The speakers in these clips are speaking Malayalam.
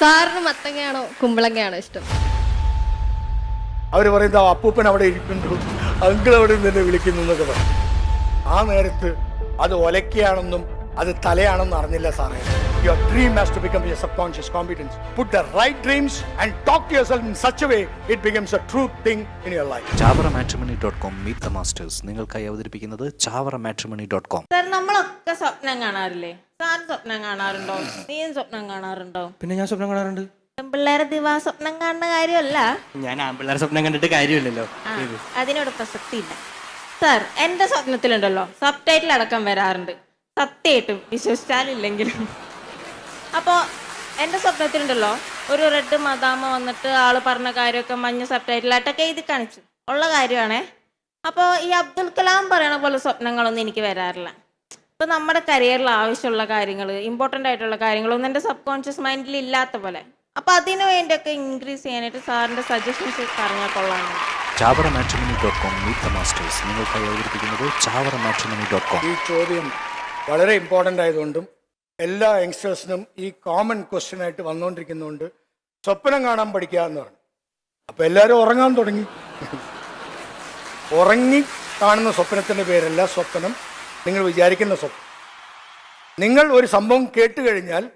സാറിന് മത്തങ്ങയാണോ കുമ്പളങ്ങയാണോ ഇഷ്ടം? അവർ പറയുന്നത് അപ്പൂപ്പൻ അവിടെ ഇരിക്കുന്നു, അങ്കിൾ അവിടെ നിന്ന് വിളിക്കുന്നു എന്നൊക്കെ പറയും. ആ നേരത്ത് അത് ഒലക്കയാണെന്നും അത് തലയാണെന്നും അറിഞ്ഞില്ല സാറേ. Your dream has to become your subconscious competence. Put the right dreams and talk to yourself in such a way it becomes a true thing in your life. chavarammatrimony.com Meet the Masters നിങ്ങൾക്കായി അവതരിപ്പിക്കുന്നത് chavarammatrimony.com. സാർ നമ്മളൊക്കെ സ്വപ്നം കാണാറില്ലേ? സാർ സ്വപ്നം കാണാറുണ്ടോ? നീയും സ്വപ്നം കാണാറുണ്ടോ? പിന്നെ ഞാൻ സ്വപ്നം കാണാറുണ്ട്. പെൺപിള്ളേരെ ദിവാ സ്വപ്നം കാണുന്ന കാര്യമല്ല. ഞാൻ ആൺപിള്ളേരെ സ്വപ്നം കണ്ടിട്ട് കാര്യമില്ലല്ലോ. അതിനോട് പ്രസക്തിയില്ല. സാർ എന്റെ സ്വപ്നത്തിലുണ്ടല്ലോ സബ് ടൈറ്റിൽ അടക്കം വരാറുണ്ട്, സത്യമായിട്ടും വിശ്വസിച്ചാലില്ലെങ്കിലും. അപ്പോൾ എൻ്റെ സ്വപ്നത്തിലുണ്ടല്ലോ ഒരു റെഡ് മദാമ വന്നിട്ട് ആള് പറഞ്ഞ കാര്യമൊക്കെ മഞ്ഞ സബ് ടൈറ്റിലായിട്ടൊക്കെ എഴുതി കാണിച്ചു ഉള്ള കാര്യമാണേ. അപ്പോൾ ഈ അബ്ദുൽ കലാം പറയണ പോലെ സ്വപ്നങ്ങളൊന്നും എനിക്ക് വരാറില്ല. ഇപ്പം നമ്മുടെ കരിയറിൽ ആവശ്യമുള്ള കാര്യങ്ങൾ, ഇമ്പോർട്ടൻ്റ് ആയിട്ടുള്ള കാര്യങ്ങളൊന്നും എൻ്റെ സബ് കോൺഷ്യസ് മൈൻഡിൽ ഇല്ലാത്ത പോലെ. അപ്പോൾ അതിനു വേണ്ടിയൊക്കെ ഇൻക്രീസ് ചെയ്യാനായിട്ട് സാറിൻ്റെ സജഷൻസ് പറഞ്ഞാൽ കൊള്ളാണ്. chavarammatrimony.com Meet the Masters നിങ്ങൾക്കായി അവതരിപ്പിക്കുന്നത് chavarammatrimony.com. ഈ ചോദ്യം വളരെ ഇമ്പോർട്ടൻ്റ് ആയതുകൊണ്ടും എല്ലാ യങ്സ്റ്റേഴ്സിനും ഈ കോമൺ ക്വസ്റ്റ്യൻ ആയിട്ട് വന്നുകൊണ്ടിരിക്കുന്നതുകൊണ്ട് സ്വപ്നം കാണാൻ പഠിക്കുക എന്ന് പറഞ്ഞു. അപ്പോൾ എല്ലാവരും ഉറങ്ങാൻ തുടങ്ങി. ഉറങ്ങി കാണുന്ന സ്വപ്നത്തിൻ്റെ പേരല്ല സ്വപ്നം, നിങ്ങൾ വിചാരിക്കുന്ന സ്വപ്നം. നിങ്ങൾ ഒരു സംഭവം കേട്ട് കഴിഞ്ഞാൽ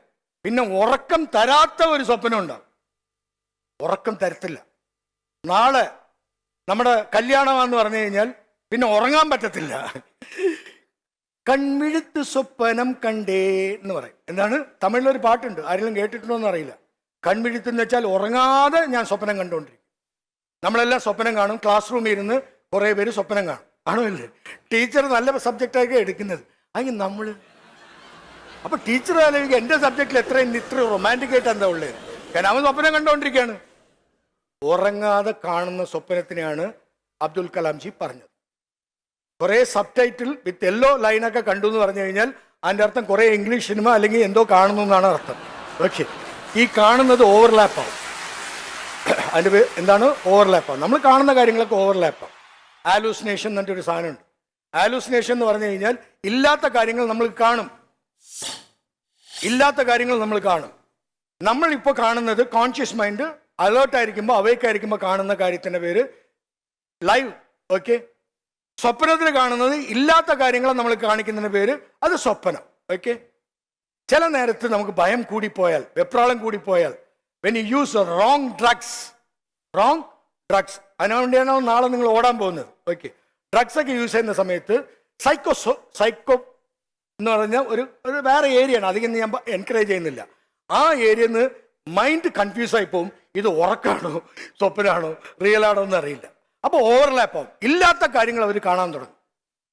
പിന്നെ ഉറക്കം തരാത്ത ഒരു സ്വപ്നം ഉണ്ടാവും. ഉറക്കം തരത്തില്ല. നാളെ നമ്മുടെ കല്യാണമാണെന്ന് പറഞ്ഞു കഴിഞ്ഞാൽ പിന്നെ ഉറങ്ങാൻ പറ്റത്തില്ല. കൺമിഴുത്ത് സ്വപ്നം കണ്ടേ എന്ന് പറയും. എന്താണ്? തമിഴിലൊരു പാട്ടുണ്ട്, ആരെങ്കിലും കേട്ടിട്ടുണ്ടോ എന്ന് അറിയില്ല. കൺമിഴുത്ത് എന്ന് വെച്ചാൽ ഉറങ്ങാതെ ഞാൻ സ്വപ്നം കണ്ടുകൊണ്ടിരിക്കും. നമ്മളെല്ലാം സ്വപ്നം കാണും. ക്ലാസ് റൂമിൽ ഇരുന്ന് കുറേ പേര് സ്വപ്നം കാണും. ആണല്ലേ? ടീച്ചർ നല്ല സബ്ജക്റ്റായിരിക്കും എടുക്കുന്നത്. അങ്ങനെ നമ്മൾ അപ്പോൾ ടീച്ചർ ആലോചിക്കുക എൻ്റെ സബ്ജക്റ്റിൽ ഇത്ര റൊമാൻറ്റിക് ആയിട്ട് എന്താ ഉള്ളത്? കാരണം അവൻ സ്വപ്നം കണ്ടുകൊണ്ടിരിക്കുകയാണ്. ഉറങ്ങാതെ കാണുന്ന സ്വപ്നത്തിനെയാണ് അബ്ദുൽ കലാംജി പറഞ്ഞത്. കുറേ സബ് ടൈറ്റിൽ വിത്ത് യെല്ലോ ലൈനൊക്കെ കണ്ടു എന്ന് പറഞ്ഞു കഴിഞ്ഞാൽ അതിൻ്റെ അർത്ഥം കുറേ ഇംഗ്ലീഷ് സിനിമ അല്ലെങ്കിൽ എന്തോ കാണുന്നു എന്നാണ് അർത്ഥം. ഓക്കെ, ഈ കാണുന്നത് ഓവർലാപ്പാവും. അതിൻ്റെ പേര് എന്താണ്? ഓവർലാപ്പാവും. നമ്മൾ കാണുന്ന കാര്യങ്ങളൊക്കെ ഓവർലാപ്പാവും. ആലൂസിനേഷൻ എന്നിട്ട് ഒരു സാധനമുണ്ട്. ആലൂസിനേഷൻ എന്ന് പറഞ്ഞു കഴിഞ്ഞാൽ ഇല്ലാത്ത കാര്യങ്ങൾ നമ്മൾ കാണും. ഇല്ലാത്ത കാര്യങ്ങൾ നമ്മൾ കാണും. നമ്മളിപ്പോൾ കാണുന്നത് കോൺഷ്യസ് മൈൻഡ് അലേർട്ടായിരിക്കുമ്പോൾ അവേക്കായിരിക്കുമ്പോൾ കാണുന്ന കാര്യത്തിൻ്റെ പേര് ലൈവ്. ഓക്കെ, സ്വപ്നത്തിൽ കാണുന്നത് ഇല്ലാത്ത കാര്യങ്ങളെ നമ്മൾ കാണിക്കുന്നതിന് പേര് അത് സ്വപ്നം. ഓക്കെ, ചില നേരത്ത് നമുക്ക് ഭയം കൂടിപ്പോയാൽ, വെപ്രാളം കൂടിപ്പോയാൽ, when you use wrong drugs അതിനുവേണ്ടിയാണോ നാളെ നിങ്ങൾ ഓടാൻ പോകുന്നത്. ഓക്കെ, ഡ്രഗ്സ് ഒക്കെ യൂസ് ചെയ്യുന്ന സമയത്ത് സൈക്കോ എന്ന് പറഞ്ഞ ഒരു വേറെ ഏരിയയാണ്. അധികം ഞാൻ എൻകറേജ് ചെയ്യുന്നില്ല. ആ ഏരിയയിൽ നിന്ന് മൈൻഡ് കൺഫ്യൂസ് ആയി പോകും. ഇത് ഉറക്കാണോ സ്വപ്നമാണോ റിയൽ ആണോ എന്ന് അറിയില്ല. അപ്പോൾ ഓവർലാപ്പാവും. ഇല്ലാത്ത കാര്യങ്ങൾ അവർ കാണാൻ തുടങ്ങും.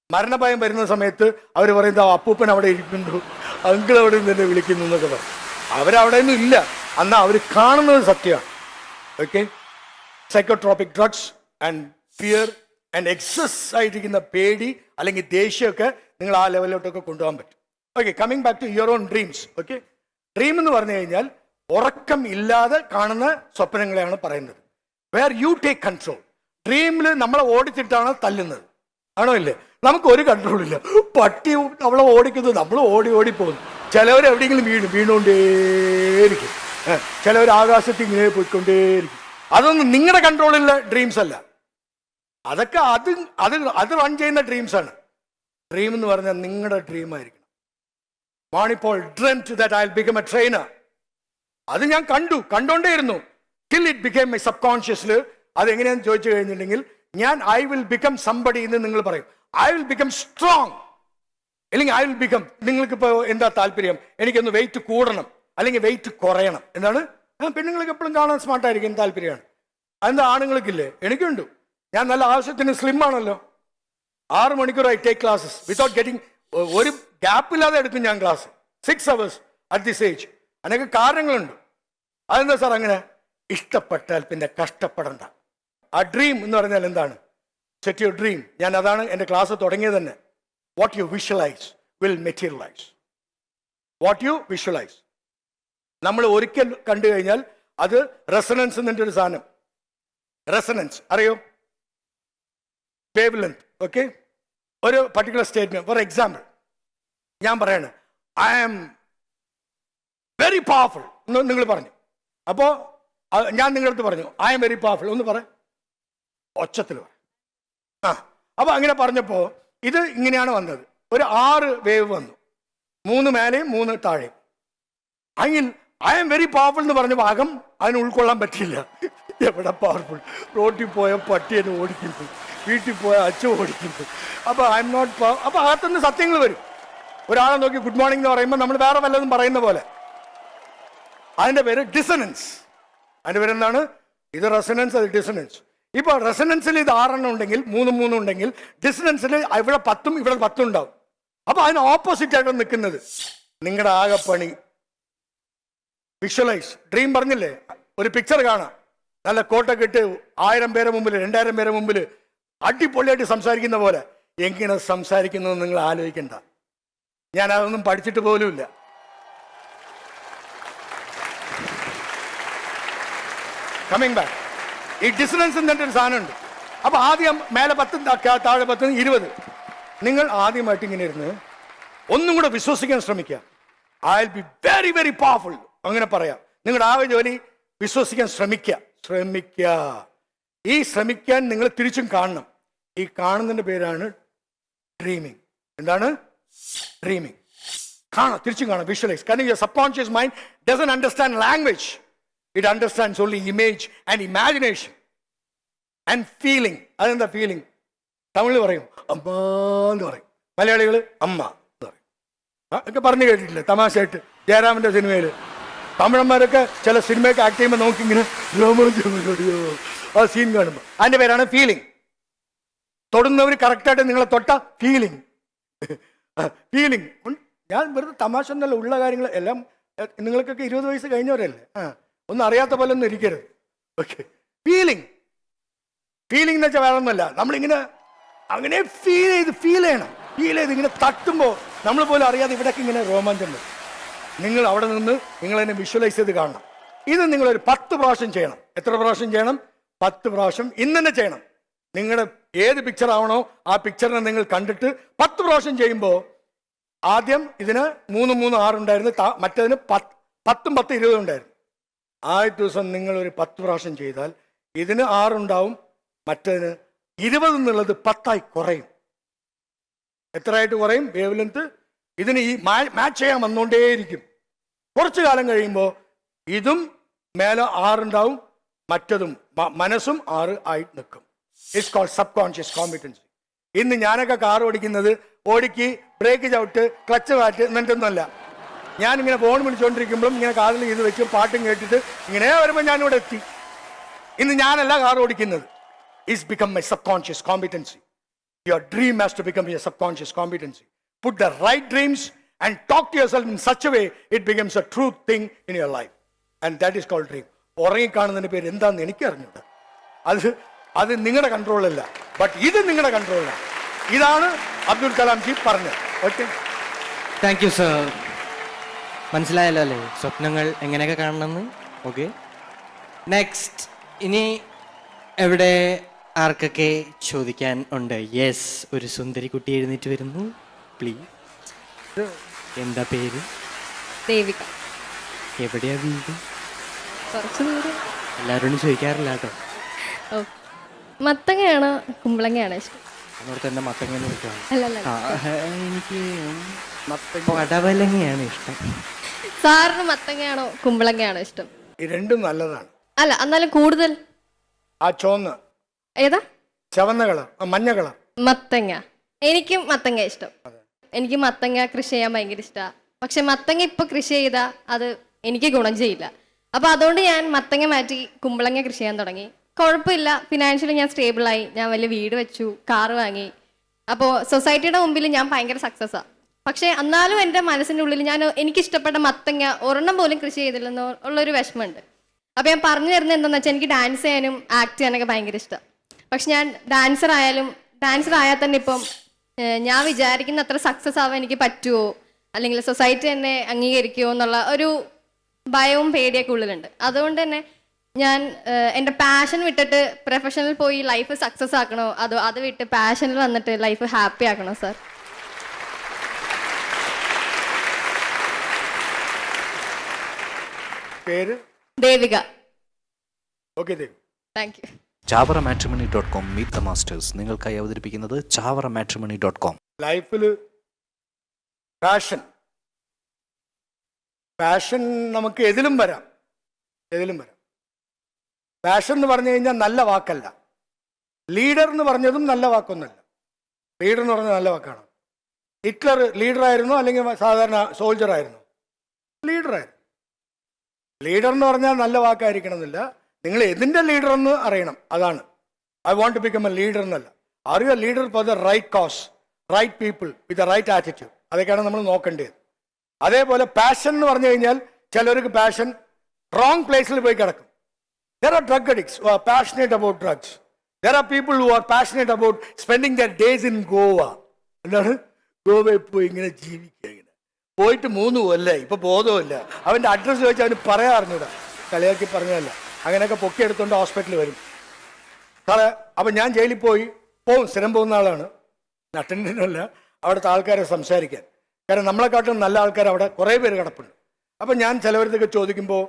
മരണഭയം വരുന്ന സമയത്ത് അവർ പറയുന്നത് അപ്പൂപ്പൻ അവിടെ ഇരിക്കുന്നു, അങ്കിൾ അവിടെ നിന്ന് വിളിക്കുന്നു എന്നൊക്കെ പറയും. അവരവിടെ ഒന്നും ഇല്ല, എന്നാൽ അവർ കാണുന്നത് സത്യമാണ്. Okay, psychotropic drugs and fear and excess ആയിരിക്കുന്ന പേടി അല്ലെങ്കിൽ ദേഷ്യമൊക്കെ നിങ്ങൾ ആ ലെവലിലോട്ടൊക്കെ കൊണ്ടുപോകാൻ പറ്റും. Okay, coming back to your own dreams. Okay, dream എന്ന് പറഞ്ഞു കഴിഞ്ഞാൽ ഉറക്കം ഇല്ലാതെ കാണുന്ന സ്വപ്നങ്ങളെയാണ് പറയുന്നത്. Where you take control. ഡ്രീമിൽ നമ്മളെ ഓടിച്ചിട്ടാണ് തല്ലുന്നത്, ആണോ ഇല്ലേ? നമുക്ക് ഒരു കൺട്രോളില്ല. പട്ടി നമ്മളെ ഓടിക്കുന്നത്, നമ്മൾ ഓടി പോകുന്നു. ചിലവർ എവിടെയെങ്കിലും വീണുകൊണ്ടേയിരിക്കും. ചിലവർ ആകാശത്ത് ഇങ്ങനെ പോയിക്കൊണ്ടേയിരിക്കും. അതൊന്നും നിങ്ങളുടെ കൺട്രോളിലുള്ള ഡ്രീംസ് അല്ല. അതൊക്കെ അത് റൺ ചെയ്യുന്ന ഡ്രീംസാണ്. ഡ്രീം എന്ന് പറഞ്ഞാൽ നിങ്ങളുടെ ഡ്രീമായിരിക്കണം. വാണിപ്പോൾ dreamed that I will become a trainer. അത് ഞാൻ കണ്ടോണ്ടേയിരുന്നു till it became my sub കോൺഷ്യസിൽ. അതെങ്ങനെയാന്ന് ചോദിച്ചു കഴിഞ്ഞിട്ടുണ്ടെങ്കിൽ ഞാൻ ഐ വിൽ ബിക്കം സംബഡി എന്ന് നിങ്ങൾ പറയും. ഐ വിൽ ബിക്കം സ്ട്രോങ്, അല്ലെങ്കിൽ ഐ വിൽ ബിക്കം. നിങ്ങൾക്കിപ്പോൾ എന്താ താല്പര്യം? എനിക്കൊന്ന് വെയിറ്റ് കൂടണം അല്ലെങ്കിൽ വെയിറ്റ് കുറയണം. എന്താണ്? പെണ്ണുങ്ങൾക്ക് എപ്പോഴും കാണാൻ സ്മാർട്ടായിരിക്കും, താല്പര്യമാണ്. അതെന്താ ആണുങ്ങൾക്കില്ലേ? എനിക്കുണ്ട്. ഞാൻ നല്ല ആവശ്യത്തിന് സ്ലിം ആണല്ലോ. 6 മണിക്കൂർ I take classes without getting. ഒരു ഗ്യാപ്പില്ലാതെ എടുക്കും ഞാൻ class. 6 hours at this age. അതിനൊക്കെ കാരണങ്ങളുണ്ട്. അതെന്താ സാർ അങ്ങനെ? ഇഷ്ടപ്പെട്ടാൽ പിന്നെ കഷ്ടപ്പെടണ്ട. ആ ഡ്രീം എന്ന് പറഞ്ഞാൽ എന്താണ്? Set your dream. ഞാൻ അതാണ് എൻ്റെ ക്ലാസ് തുടങ്ങിയത് തന്നെ. What you visualise will materialise. What you visualise. നമ്മൾ ഒരിക്കൽ കണ്ടു കഴിഞ്ഞാൽ അത് റെസണൻസ് എന്നിട്ട് ഒരു സാധനം. റെസണൻസ് അറിയോ? Wave length. ഓക്കെ, ഒരു പർട്ടിക്കുലർ സ്റ്റേറ്റ്മെന്റ്. ഫോർ എക്സാമ്പിൾ ഞാൻ പറയാണ് ഐ ആം വെരി പവർഫുൾ എന്ന് നിങ്ങൾ പറഞ്ഞു. അപ്പോൾ ഞാൻ നിങ്ങളുടെ അടുത്ത് പറഞ്ഞു ഐ എം വെരി പവർഫുൾ. ഒന്ന് പറ, ഒച്ചത്തിൽ പറ. ആ, അപ്പോൾ അങ്ങനെ പറഞ്ഞപ്പോൾ ഇത് ഇങ്ങനെയാണ് വന്നത്. ഒരു 6 വേവ് വന്നു, 3 മേലെയും 3 താഴെയും. അങ്ങനെ ഐ എം വെരി പവർഫുൾ എന്ന് പറഞ്ഞ ഭാഗം അതിന് ഉൾക്കൊള്ളാൻ പറ്റില്ല. എവിടെ പവർഫുൾ? റോട്ടിൽ പോയ പട്ടി എന്നെ ഓടിക്കുന്നു, വീട്ടിൽ പോയ അച്ഛൻ ഓടിക്കുന്നു. അപ്പോൾ ഐ എം നോട്ട് പവർ. അപ്പോൾ അകത്തുനിന്ന് സത്യങ്ങൾ വരും. ഒരാളെ നോക്കി ഗുഡ് മോർണിംഗ് എന്ന് പറയുമ്പോൾ നമ്മൾ വേറെ വല്ലതും പറയുന്ന പോലെ. അതിൻ്റെ പേര് ഡിസണൻസ്. അതിൻ്റെ പേര് എന്താണ്? ഇത് റെസനൻസ്, അത് ഡിസണൻസ്. ഇപ്പോൾ റെസനൻസിൽ ഇത് 6 ഉണ്ടെങ്കിൽ 3 ഉണ്ടെങ്കിൽ ഡിസണൻസിൽ ഇവിടെ 10 ഇവിടെ 10 ഉണ്ടാവും. അപ്പോൾ അതിന് ഓപ്പോസിറ്റ് ആയിട്ട് നിൽക്കുന്നത് നിങ്ങളുടെ ആകെപ്പണി. വിഷ്വലൈസ്, ഡ്രീം പറഞ്ഞില്ലേ, ഒരു പിക്ചർ കാണാം, നല്ല കോട്ടൊക്കെ ഇട്ട് 1000 പേരെ മുമ്പിൽ 2000 പേരെ മുമ്പിൽ അടിപൊളിയായിട്ട് സംസാരിക്കുന്ന പോലെ. എങ്ങനെ സംസാരിക്കുന്നത് നിങ്ങൾ ആലോചിക്കണ്ട. ഞാൻ അതൊന്നും പഠിച്ചിട്ട് പോലുമില്ല. കമ്മിങ് ബാക്ക്, ഈ ഡിസണൻസ് എന്നിട്ട് ഒരു സാധനമുണ്ട്. അപ്പൊ ആദ്യം മേലെ 10 താഴെ 10 20. നിങ്ങൾ ആദ്യമായിട്ട് ഇങ്ങനെ ഇരുന്ന് ഒന്നും കൂടെ വിശ്വസിക്കാൻ ശ്രമിക്കുക. I will be very very powerful. അങ്ങനെ പറയാം. നിങ്ങളുടെ ആകെ ജോലി വിശ്വസിക്കാൻ ശ്രമിക്കുക. ഈ ശ്രമിക്കാൻ നിങ്ങൾ തിരിച്ചും കാണണം. ഈ കാണുന്നതിന്റെ പേരാണ് ഡ്രീമിങ്. എന്താണ് ഡ്രീമിങ്? കാണാം, തിരിച്ചും കാണാം, വിഷ്വലൈസ്. കാരണം your sub conscious mind doesn't understand language. It understands only image and imagination and feeling. അതെന്താ ഫീലിംഗ്? തമിഴ് പറയും അമ്മ എന്ന് പറയും, മലയാളികൾ അമ്മ എന്ന് പറയും. ഒക്കെ പറഞ്ഞു കേട്ടിട്ടില്ലേ തമാശയായിട്ട്? ജയറാമിന്റെ സിനിമയിൽ തമിഴന്മാരൊക്കെ ചില സിനിമയൊക്കെ ആക്ട് ചെയ്യുമ്പോൾ നോക്കിങ്ങനെ ആ സീൻ കാണുമ്പോൾ അതിന്റെ പേരാണ് ഫീലിംഗ്. തൊടുന്നവർ കറക്റ്റായിട്ട് നിങ്ങളെ തൊട്ട ഫീലിംഗ്. ഫീലിംഗ്. ഞാൻ വെറുതെ തമാശ ഒന്നല്ല, ഉള്ള കാര്യങ്ങൾ എല്ലാം. നിങ്ങൾക്കൊക്കെ 20 വയസ്സ് കഴിഞ്ഞവരല്ലേ, ഒന്നും അറിയാത്ത പോലെ ഒന്നും ഇരിക്കരുത്. Okay, feeling. ഫീലിംഗ് എന്ന് വെച്ചാൽ വേറെ ഒന്നുമല്ല, നമ്മളിങ്ങനെ അങ്ങനെ ഫീൽ ചെയ്യണം. ഫീൽ ചെയ്ത് ഇങ്ങനെ തട്ടുമ്പോൾ നമ്മൾ പോലും അറിയാതെ ഇവിടേക്ക് ഇങ്ങനെ രോമാഞ്ചം വരും. നിങ്ങൾ അവിടെ നിന്ന് നിങ്ങൾ അതിനെ വിഷ്വലൈസ് ചെയ്ത് കാണണം. ഇത് നിങ്ങളൊരു 10 പ്രാവശ്യം ചെയ്യണം. എത്ര പ്രാവശ്യം ചെയ്യണം? 10 പ്രാവശ്യം ഇന്ന് തന്നെ ചെയ്യണം. നിങ്ങളുടെ ഏത് പിക്ചർ ആവണോ ആ പിക്ചറിനെ നിങ്ങൾ കണ്ടിട്ട് 10 പ്രാവശ്യം ചെയ്യുമ്പോൾ, ആദ്യം ഇതിന് 3, 3, 6 ഉണ്ടായിരുന്നു, മറ്റേതിന് 10, 10, 20 ഉണ്ടായിരുന്നു. ആദ്യ ദിവസം നിങ്ങൾ ഒരു 10 പ്രാവശ്യം ചെയ്താൽ ഇതിന് 6 ഉണ്ടാവും, മറ്റേതിന് 20 എന്നുള്ളത് 10 കുറയും. എത്രയായിട്ട് കുറയും? Wave length. ഇതിന് ഈ മാച്ച് ചെയ്യാൻ വന്നുകൊണ്ടേയിരിക്കും. കുറച്ചു കാലം കഴിയുമ്പോൾ ഇതും മേലെ 6 ഉണ്ടാവും, മറ്റതും മനസ്സും 6 ആയി നിൽക്കും. It's called subconscious competency. ഇന്ന് ഞാനൊക്കെ കാർ ഓടിക്കുന്നത് ഓടിക്ക് ബ്രേക്ക് ചവിട്ട് ക്ലച്ച് മാറ്റ് എന്നിട്ടൊന്നുമല്ല. ഞാനിങ്ങനെ ഫോൺ വിളിച്ചുകൊണ്ടിരിക്കുമ്പോഴും ഇങ്ങനെ കാതിൽ ഇത് വെച്ച് പാട്ടും കേട്ടിട്ട് ഇങ്ങനെ വരുമ്പോൾ ഞാനിവിടെ എത്തി. ഇന്ന് ഞാനല്ല കാർ ഓടിക്കുന്നത്. It's become my subconscious competency. Your dream has to become your subconscious competency. Put the right dreams and talk to yourself in such a way it becomes a true thing in your life, and that is called dream. ഉറങ്ങിക്കാണുന്നതിന്റെ പേര് എന്താണെന്ന് എനിക്ക് അറിഞ്ഞൂടാ. അത് നിങ്ങളുടെ കൺട്രോളല്ല, ബട്ട് ഇത് നിങ്ങളുടെ കൺട്രോളാണ്. ഇതാണ് അബ്ദുൽ കലാം ജി പറഞ്ഞത്. Okay, thank you sir. മനസ്സിലായല്ലോ അല്ലേ സ്വപ്നങ്ങൾ എങ്ങനെയൊക്കെ കാണണമെന്ന്? Okay, next. ഇനി എവിടെ ആർക്കൊക്കെ ചോദിക്കാൻ ഉണ്ട്? യെസ്, ഒരു സുന്ദരി കുട്ടി എഴുന്നേറ്റ് വരുന്നു. പ്ലീസ്. എന്താ പേര്? ദേവിക. എവിടെയാ വീട്? കുറച്ച് ദൂരം. എല്ലാവരോടും ചോദിക്കാറില്ല കേട്ടോ. ഓ, മത്തങ്ങയാണോ കുമ്പളങ്ങയാണോ ഇഷ്ടം? എന്നോടത്ത് എന്നെ മത്തങ്ങനെ വിളിക്കാം. അല്ലല്ല, എനിക്ക് പടവലങ്ങയാണ് ഇഷ്ടം. സാറിന് മത്തങ്ങയാണോ കുമ്പളങ്ങയാണോ ഇഷ്ടം? ഈ രണ്ടും നല്ലതാണ്. അല്ല, എന്നാലും കൂടുതൽ ആ ചുവന്ന ഏതാ? ചുവന്ന കളർ, മഞ്ഞ കളർ. മത്തങ്ങ. എനിക്കും മത്തങ്ങ ഇഷ്ടം. എനിക്ക് മത്തങ്ങ കൃഷി ചെയ്യാൻ ഭയങ്കര ഇഷ്ടമാണ്. പക്ഷെ മത്തങ്ങ ഇപ്പൊ കൃഷി ചെയ്താൽ അത് എനിക്ക് ഗുണം ചെയ്യില്ല. അപ്പൊ അതുകൊണ്ട് ഞാൻ മത്തങ്ങ മാറ്റി കുമ്പളങ്ങ കൃഷി ചെയ്യാൻ തുടങ്ങി. കുഴപ്പമില്ല, ഫിനാൻഷ്യലി ഞാൻ സ്റ്റേബിളായി. ഞാൻ വലിയ വീട് വെച്ചു, കാറ് വാങ്ങി. അപ്പോൾ സൊസൈറ്റിയുടെ മുമ്പിൽ ഞാൻ ഭയങ്കര സക്സസ്സാണ്. പക്ഷെ എന്നാലും എൻ്റെ മനസ്സിൻ്റെ ഉള്ളിൽ എനിക്കിഷ്ടപ്പെട്ട മത്തങ്ങ ഒരെണ്ണം പോലും കൃഷി ചെയ്തില്ലെന്നോ ഉള്ളൊരു വിഷമമുണ്ട്. അപ്പോൾ ഞാൻ പറഞ്ഞു തരുന്നത് എന്താണെന്ന് വെച്ചാൽ, എനിക്ക് ഡാൻസ് ചെയ്യാനും ആക്ട് ചെയ്യാനൊക്കെ ഭയങ്കര ഇഷ്ടം. പക്ഷെ ഞാൻ ഡാൻസർ ആയാൽ തന്നെ ഇപ്പം ഞാൻ വിചാരിക്കുന്ന അത്ര സക്സസ് ആവാൻ എനിക്ക് പറ്റുമോ, അല്ലെങ്കിൽ സൊസൈറ്റി എന്നെ അംഗീകരിക്കുമോ എന്നുള്ള ഒരു ഭയവും പേടിയൊക്കെ ഉള്ളിലുണ്ട്. അതുകൊണ്ട് തന്നെ ഞാൻ എൻ്റെ പാഷൻ വിട്ടിട്ട് പ്രൊഫഷണൽ പോയി ലൈഫ് സക്സസ് ആക്കണോ, അതോ അത് വിട്ട് പാഷനിൽ വന്നിട്ട് ലൈഫ് ഹാപ്പി ആക്കണോ സാർ? പേര് Devika. Okay Dev. Thank you. ചാവറമാട്രിമണി.com മീറ്റ് ദ മാസ്റ്റേഴ്സ് നിങ്ങൾക്കായി അവതരിപ്പിക്കുന്നത് ചാവറമാട്രിമണി.com. ലൈഫിൽ പാഷൻ നമുക്ക് എതിലും വരാം. പാഷൻ എന്ന് പറഞ്ഞു കഴിഞ്ഞാൽ നല്ല വാക്കല്ല. ലീഡർ എന്ന് പറഞ്ഞതും നല്ല വാക്കൊന്നുമല്ല. ലീഡർ എന്ന് പറഞ്ഞത് നല്ല വാക്കാണ്. ഹിറ്റ്ലർ ലീഡറായിരുന്നു അല്ലെങ്കിൽ സാധാരണ സോൾജർ ആയിരുന്നു? ലീഡറായിരുന്നു. ലീഡർ എന്ന് പറഞ്ഞാൽ നല്ല വാക്കായിരിക്കണം എന്നില്ല. നിങ്ങൾ എന്തിൻ്റെ ലീഡർ എന്ന് അറിയണം. അതാണ് I want to become a leader എന്നല്ല. Are you a leader for the right cause, right people with the right attitude? അതൊക്കെയാണ് നമ്മൾ നോക്കേണ്ടത്. അതേപോലെ പാഷൻ എന്ന് പറഞ്ഞു കഴിഞ്ഞാൽ ചിലർക്ക് പാഷൻ റോങ് പ്ലേസിൽ പോയി കിടക്കും. There are drug addicts who are passionate about drugs. There are people who are passionate about spending their days in Goa. എന്താണ്? ഗോവയിൽ പോയി ഇങ്ങനെ ജീവിക്കുക. ഇങ്ങനെ പോയിട്ട് 3 കൊല്ലം ഇപ്പൊ ബോധമില്ല. അവൻ്റെ അഡ്രസ്സ് ചോദിച്ചാൽ അവന് പറയാറുണ്ട്. കളിയാക്കി പറഞ്ഞതല്ല. അങ്ങനെയൊക്കെ പൊക്കിയെടുത്തോണ്ട് ഹോസ്പിറ്റലിൽ വരും. സാറേ അപ്പം ഞാൻ ജയിലിൽ പോകും. സ്ഥിരം പോകുന്ന ആളാണ്. അറ്റൻഡൻ്റല്ല, അവിടുത്തെ ആൾക്കാരെ സംസാരിക്കാൻ. കാരണം നമ്മളെക്കാട്ടും നല്ല ആൾക്കാർ അവിടെ കുറേ പേര് കിടപ്പുണ്ട്. അപ്പം ഞാൻ ചിലവരത്തൊക്കെ ചോദിക്കുമ്പോൾ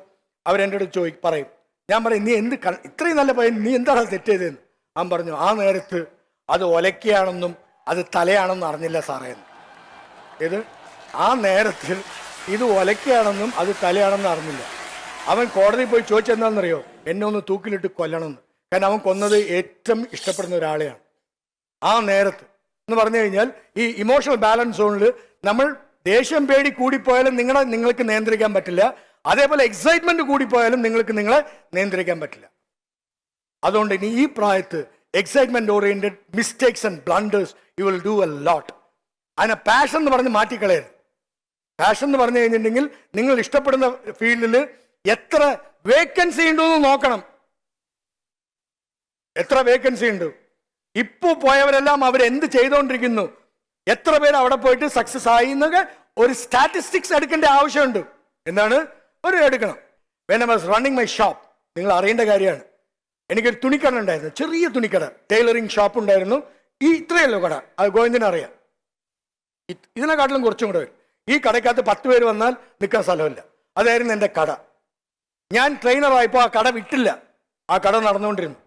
അവരെൻ്റെ അടുത്ത് പറയും. ഞാൻ പറയും, നീ എന്ത് ഇത്രയും നല്ല പയ്യൻ, നീ എന്താണ് തെറ്റ് ചെയ്തതെന്ന്. അവൻ പറഞ്ഞു, ആ നേരത്ത് അത് ഒലക്കയാണെന്നും അത് തലയാണെന്നും അറിഞ്ഞില്ല സാറേ എന്ന്. ഇത് ആ നേരത്ത് ഇത് ഒലക്കയാണെന്നും അത് തലയാണെന്നും അറിഞ്ഞില്ല. അവൻ കോടതിയിൽ പോയി ചോദിച്ചെന്താണെന്നറിയോ? എന്നെ ഒന്ന് തൂക്കിലിട്ട് കൊല്ലണമെന്ന്. കാരണം അവൻ കൊന്നത് ഏറ്റവും ഇഷ്ടപ്പെടുന്ന ഒരാളെയാണ്. ആ നേരത്ത് എന്ന് പറഞ്ഞു കഴിഞ്ഞാൽ ഈ ഇമോഷണൽ ബാലൻസ് സോണിൽ നമ്മൾ ദേഷ്യം പേടി കൂടിപ്പോയാലും നിങ്ങൾക്ക് നിയന്ത്രിക്കാൻ പറ്റില്ല. അതേപോലെ എക്സൈറ്റ്മെന്റ് കൂടിപ്പോയാലും നിങ്ങളെ നിയന്ത്രിക്കാൻ പറ്റില്ല. അതുകൊണ്ട് ഇനി ഈ പ്രായത്ത് excitement oriented mistakes and blunders you will do a lot. അതിനെ പാഷൻ എന്ന് പറഞ്ഞ് മാറ്റിക്കളയരുത്. പാഷൻ എന്ന് പറഞ്ഞു കഴിഞ്ഞിട്ടുണ്ടെങ്കിൽ നിങ്ങൾ ഇഷ്ടപ്പെടുന്ന ഫീൽഡിൽ എത്ര വേക്കൻസി ഉണ്ടെന്ന് നോക്കണം. എത്ര വേക്കൻസി ഉണ്ട്? ഇപ്പോൾ പോയവരെല്ലാം അവരെന്ത് ചെയ്തുകൊണ്ടിരിക്കുന്നു, എത്ര പേര് അവിടെ പോയിട്ട് സക്സസ് ആയി എന്നൊക്കെ ഒരു സ്റ്റാറ്റിസ്റ്റിക്സ് എടുക്കേണ്ട ആവശ്യമുണ്ട്. എന്താണ് എടുക്കണം. When I was running my shop, നിങ്ങൾ അറിയേണ്ട കാര്യമാണ്. എനിക്കൊരു തുണിക്കട ഉണ്ടായിരുന്നു, ചെറിയ തുണിക്കട, ടൈലറിങ് ഷോപ്പ് ഉണ്ടായിരുന്നു. ഇത്രയല്ലോ കട, അത് ഗോവിന്ദനറിയാം. ഇതിനെക്കാട്ടിലും കുറച്ചും കൂടെ വരും. ഈ കടയ്ക്കകത്ത് 10 പേര് വന്നാൽ നിൽക്കാൻ സ്ഥലമില്ല. അതായിരുന്നു എൻ്റെ കട. ഞാൻ ട്രെയിനറായപ്പോൾ ആ കട വിട്ടില്ല. ആ കട നടന്നുകൊണ്ടിരുന്നു.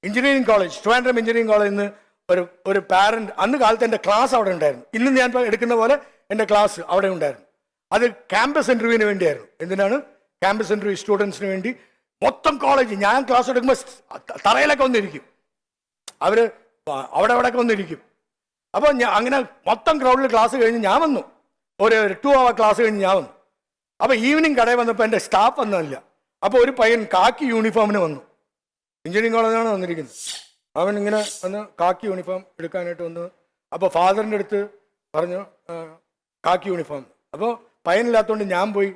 എഞ്ചിനീയറിംഗ് കോളേജ്, ട്രിവാൻഡ്രം എഞ്ചിനീയറിംഗ് കോളേജിൽ നിന്ന് ഒരു പാരന്റ്, അന്ന് കാലത്ത് എൻ്റെ ക്ലാസ് അവിടെ ഉണ്ടായിരുന്നു. ഇന്ന് ഞാൻ എടുക്കുന്ന പോലെ എൻ്റെ ക്ലാസ് അവിടെ ഉണ്ടായിരുന്നു. അത് ക്യാമ്പസ് ഇൻ്റർവ്യൂവിന് വേണ്ടിയായിരുന്നു. എന്തിനാണ്? ക്യാമ്പസ് ഇൻ്റർവ്യൂ സ്റ്റുഡൻസിന് വേണ്ടി. മൊത്തം കോളേജ്, ഞാൻ ക്ലാസ് എടുക്കുമ്പോൾ തറയിലൊക്കെ വന്നിരിക്കും. അവർ അവിടെയൊക്കെ വന്നിരിക്കും. അപ്പോൾ അങ്ങനെ മൊത്തം ക്രൗഡിൽ ക്ലാസ് കഴിഞ്ഞ് ഞാൻ വന്നു. ഒരു 2 hour ക്ലാസ് കഴിഞ്ഞ് ഞാൻ വന്നു. അപ്പോൾ ഈവനിങ് കടയിൽ വന്നപ്പോൾ എൻ്റെ സ്റ്റാഫ് വന്നില്ല. അപ്പോൾ ഒരു പയ്യൻ കാക്കി യൂണിഫോമിന് വന്നു. എഞ്ചിനീയറിംഗ് കോളേജിലാണ് വന്നിരിക്കുന്നത്. അവൻ ഇങ്ങനെ വന്ന് കാക്കി യൂണിഫോം എടുക്കാനായിട്ട് വന്നു. അപ്പോൾ ഫാദറിൻ്റെ അടുത്ത് പറഞ്ഞു കാക്കി യൂണിഫോം. അപ്പോൾ പയ്യനില്ലാത്തതുകൊണ്ട് ഞാൻ പോയി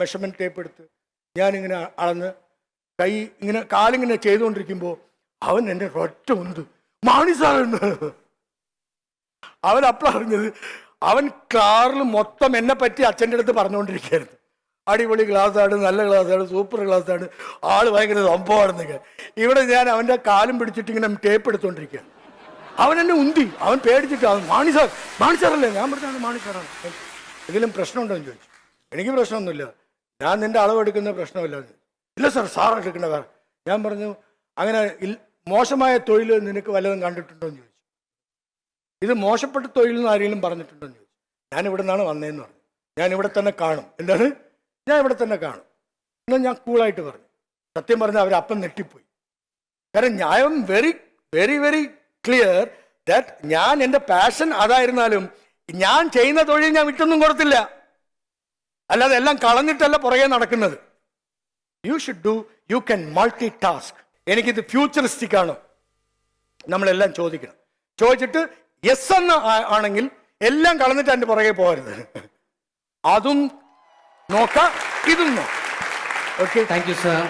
മെഷർമെൻറ്റ് ടേപ്പ് എടുത്ത് ഞാനിങ്ങനെ അളന്ന് കൈ ഇങ്ങനെ കാലിങ്ങനെ ചെയ്തുകൊണ്ടിരിക്കുമ്പോൾ അവൻ എൻ്റെ ഒറ്റ ഉണ്ട് മാണി സാറുണ്ട്. അവൻ അപ്പോൾ അറിഞ്ഞത് അവൻ കാറിൽ മൊത്തം എന്നെ പറ്റി അച്ഛൻ്റെ അടുത്ത് പറഞ്ഞുകൊണ്ടിരിക്കുകയായിരുന്നു. അടിപൊളി ക്ലാസ്സാണ്, നല്ല ക്ലാസ്സാണ്, സൂപ്പർ ക്ലാസ്സാണ്, ആള് ഭയങ്കര സംഭവമാണെന്നൊക്കെ. ഇവിടെ ഞാൻ അവൻ്റെ കാലും പിടിച്ചിട്ട് ഇങ്ങനെ ടേപ്പ് എടുത്തുകൊണ്ടിരിക്കുകയാണ്. അവൻ എന്നെ ഉന്തി, അവൻ പേടിച്ചിട്ട് അവൻ മാണി സാറല്ലേ? ഞാൻ പറഞ്ഞാണ് മാണി സാറാണ്. എന്തെങ്കിലും പ്രശ്നമുണ്ടോ എന്ന് ചോദിച്ചു. എനിക്ക് പ്രശ്നമൊന്നുമില്ല, ഞാൻ നിൻ്റെ അളവെടുക്കുന്ന പ്രശ്നമില്ല. ഇല്ല സാർ എടുക്കണ വേറെ. ഞാൻ പറഞ്ഞു, അങ്ങനെ മോശമായ തൊഴിൽ നിനക്ക് വല്ലതും കണ്ടിട്ടുണ്ടോ എന്ന് ചോദിച്ചു. ഇത് മോശപ്പെട്ട തൊഴിൽ എന്ന് ആരെങ്കിലും പറഞ്ഞിട്ടുണ്ടോ എന്ന് ചോദിച്ചു. ഞാൻ ഇവിടെ നിന്നാണ് വന്നതെന്ന് പറഞ്ഞു. ഞാൻ ഇവിടെ തന്നെ കാണും. എന്താണ്? ഞാൻ ഇവിടെ തന്നെ കാണും എന്നാൽ ഞാൻ കൂളായിട്ട് പറഞ്ഞു. സത്യം പറഞ്ഞാൽ അവരപ്പം നെട്ടിപ്പോയി. കാരണം I am very very very clear that ഞാൻ എൻ്റെ പാഷൻ അതായിരുന്നാലും ഞാൻ ചെയ്യുന്ന തൊഴിൽ ഞാൻ വിട്ടൊന്നും കൊടുത്തില്ല. അല്ലാതെ എല്ലാം കളഞ്ഞിട്ടല്ല പുറകെ നടക്കുന്നത്. You can multi task. എനിക്കിത് ഫ്യൂച്ചറിസ്റ്റിക് ആണോ നമ്മളെല്ലാം ചോദിക്കണം. ചോദിച്ചിട്ട് യെസ് എന്ന് ആണെങ്കിൽ എല്ലാം കളഞ്ഞിട്ട് എൻ്റെ പുറകെ പോകരുത്. അതും നോക്കാം, ഇതും നോക്കാം. Okay, thank you sir.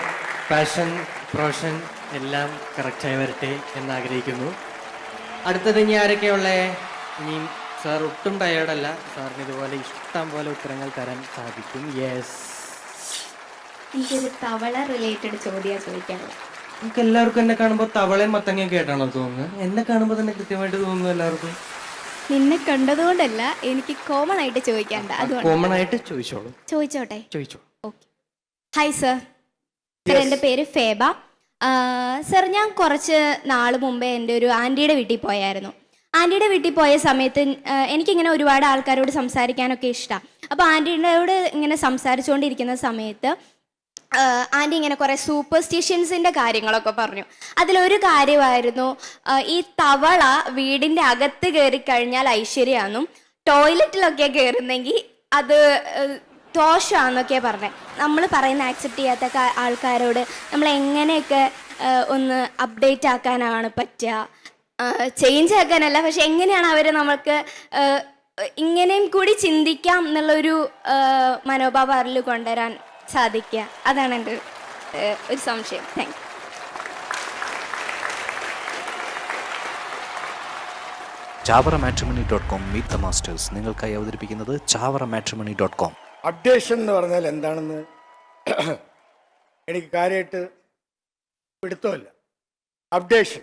Passion, profession എല്ലാം കറക്റ്റായി വരട്ടെ എന്നാഗ്രഹിക്കുന്നു. അടുത്തത് ഇനി ആരൊക്കെയുള്ളേ? ഇനിയും സാർ ഒട്ടും ടയേർഡല്ല. സാറിന് ഇതുപോലെ ഇഷ്ടം പോലെ ഉത്തരങ്ങൾ തരാൻ സാധിക്കും. യെസ്, എനിക്കൊരു തവള റിലേറ്റഡ് ചോദ്യം ചോദിക്കാനുള്ളത്. നമുക്ക് എല്ലാവർക്കും എന്നെ കാണുമ്പോൾ തവളയും മത്തങ്ങയൊക്കെ ആയിട്ടാണോ തോന്നുന്നത്? എന്നെ കാണുമ്പോൾ തന്നെ കൃത്യമായിട്ട് തോന്നുന്നു എല്ലാവർക്കും. നിന്നെ കണ്ടതുകൊണ്ടല്ല, എനിക്ക് കോമൺ ആയിട്ട് ചോദിക്കാണ്ട. അതുകൊണ്ട് കോമൺ ആയിട്ട് ചോദിച്ചോളൂ. ചോദിച്ചോട്ടെ? ചോദിച്ചോ. ഓക്കെ. ഹായ് സർ, സർ എൻ്റെ പേര് ഫേബ. സർ ഞാൻ കുറച്ച് നാൾ മുമ്പേ എൻ്റെ ഒരു ആൻറ്റിയുടെ വീട്ടിൽ പോയായിരുന്നു. ആൻറ്റിയുടെ വീട്ടിൽ പോയ സമയത്ത് എനിക്കിങ്ങനെ ഒരുപാട് ആൾക്കാരോട് സംസാരിക്കാനൊക്കെ ഇഷ്ടമാണ്. അപ്പോൾ ആൻറ്റിയോട് ഇങ്ങനെ സംസാരിച്ചുകൊണ്ടിരിക്കുന്ന സമയത്ത് ആൻറ്റി ഇങ്ങനെ കുറേ സൂപ്പർസ്റ്റിഷ്യൻസിൻ്റെ കാര്യങ്ങളൊക്കെ പറഞ്ഞു. അതിലൊരു കാര്യമായിരുന്നു ഈ തവള വീടിൻ്റെ അകത്ത് കയറി കഴിഞ്ഞാൽ ഐശ്വര്യമാണെന്നും ടോയ്ലറ്റിലൊക്കെ കയറുന്നെങ്കിൽ അത് ദോഷമാണെന്നൊക്കെയാണ് പറഞ്ഞത്. നമ്മൾ പറയുന്ന ആക്സെപ്റ്റ് ചെയ്യാത്ത ആൾക്കാരോട് നമ്മൾ എങ്ങനെയൊക്കെ ഒന്ന് അപ്ഡേറ്റ് ആക്കാനാണ് പറ്റുക, ചേഞ്ച് ആക്കാനല്ല, പക്ഷെ എങ്ങനെയാണ് അവർ നമുക്ക് ഇങ്ങനെയും കൂടി ചിന്തിക്കാം എന്നുള്ളൊരു മനോഭാവം അവരിൽ കൊണ്ടുവരാൻ സാധിക്കുക. അതാണ് എൻ്റെ ഒരു സംശയം. Thank you. ചാവറമാട്രിമണി.com മീറ്റ് ദ മാസ്റ്റേഴ്സ് നിങ്ങൾക്കായി അവതരിപ്പിക്കുന്നത് ചാവറമാട്രിമണി.com. അപ്ഡേഷൻ എന്ന് പറഞ്ഞാൽ എന്താണെന്ന് എനിക്ക് കാര്യമായിട്ട് പിടുത്തമില്ല. അപ്ഡേഷൻ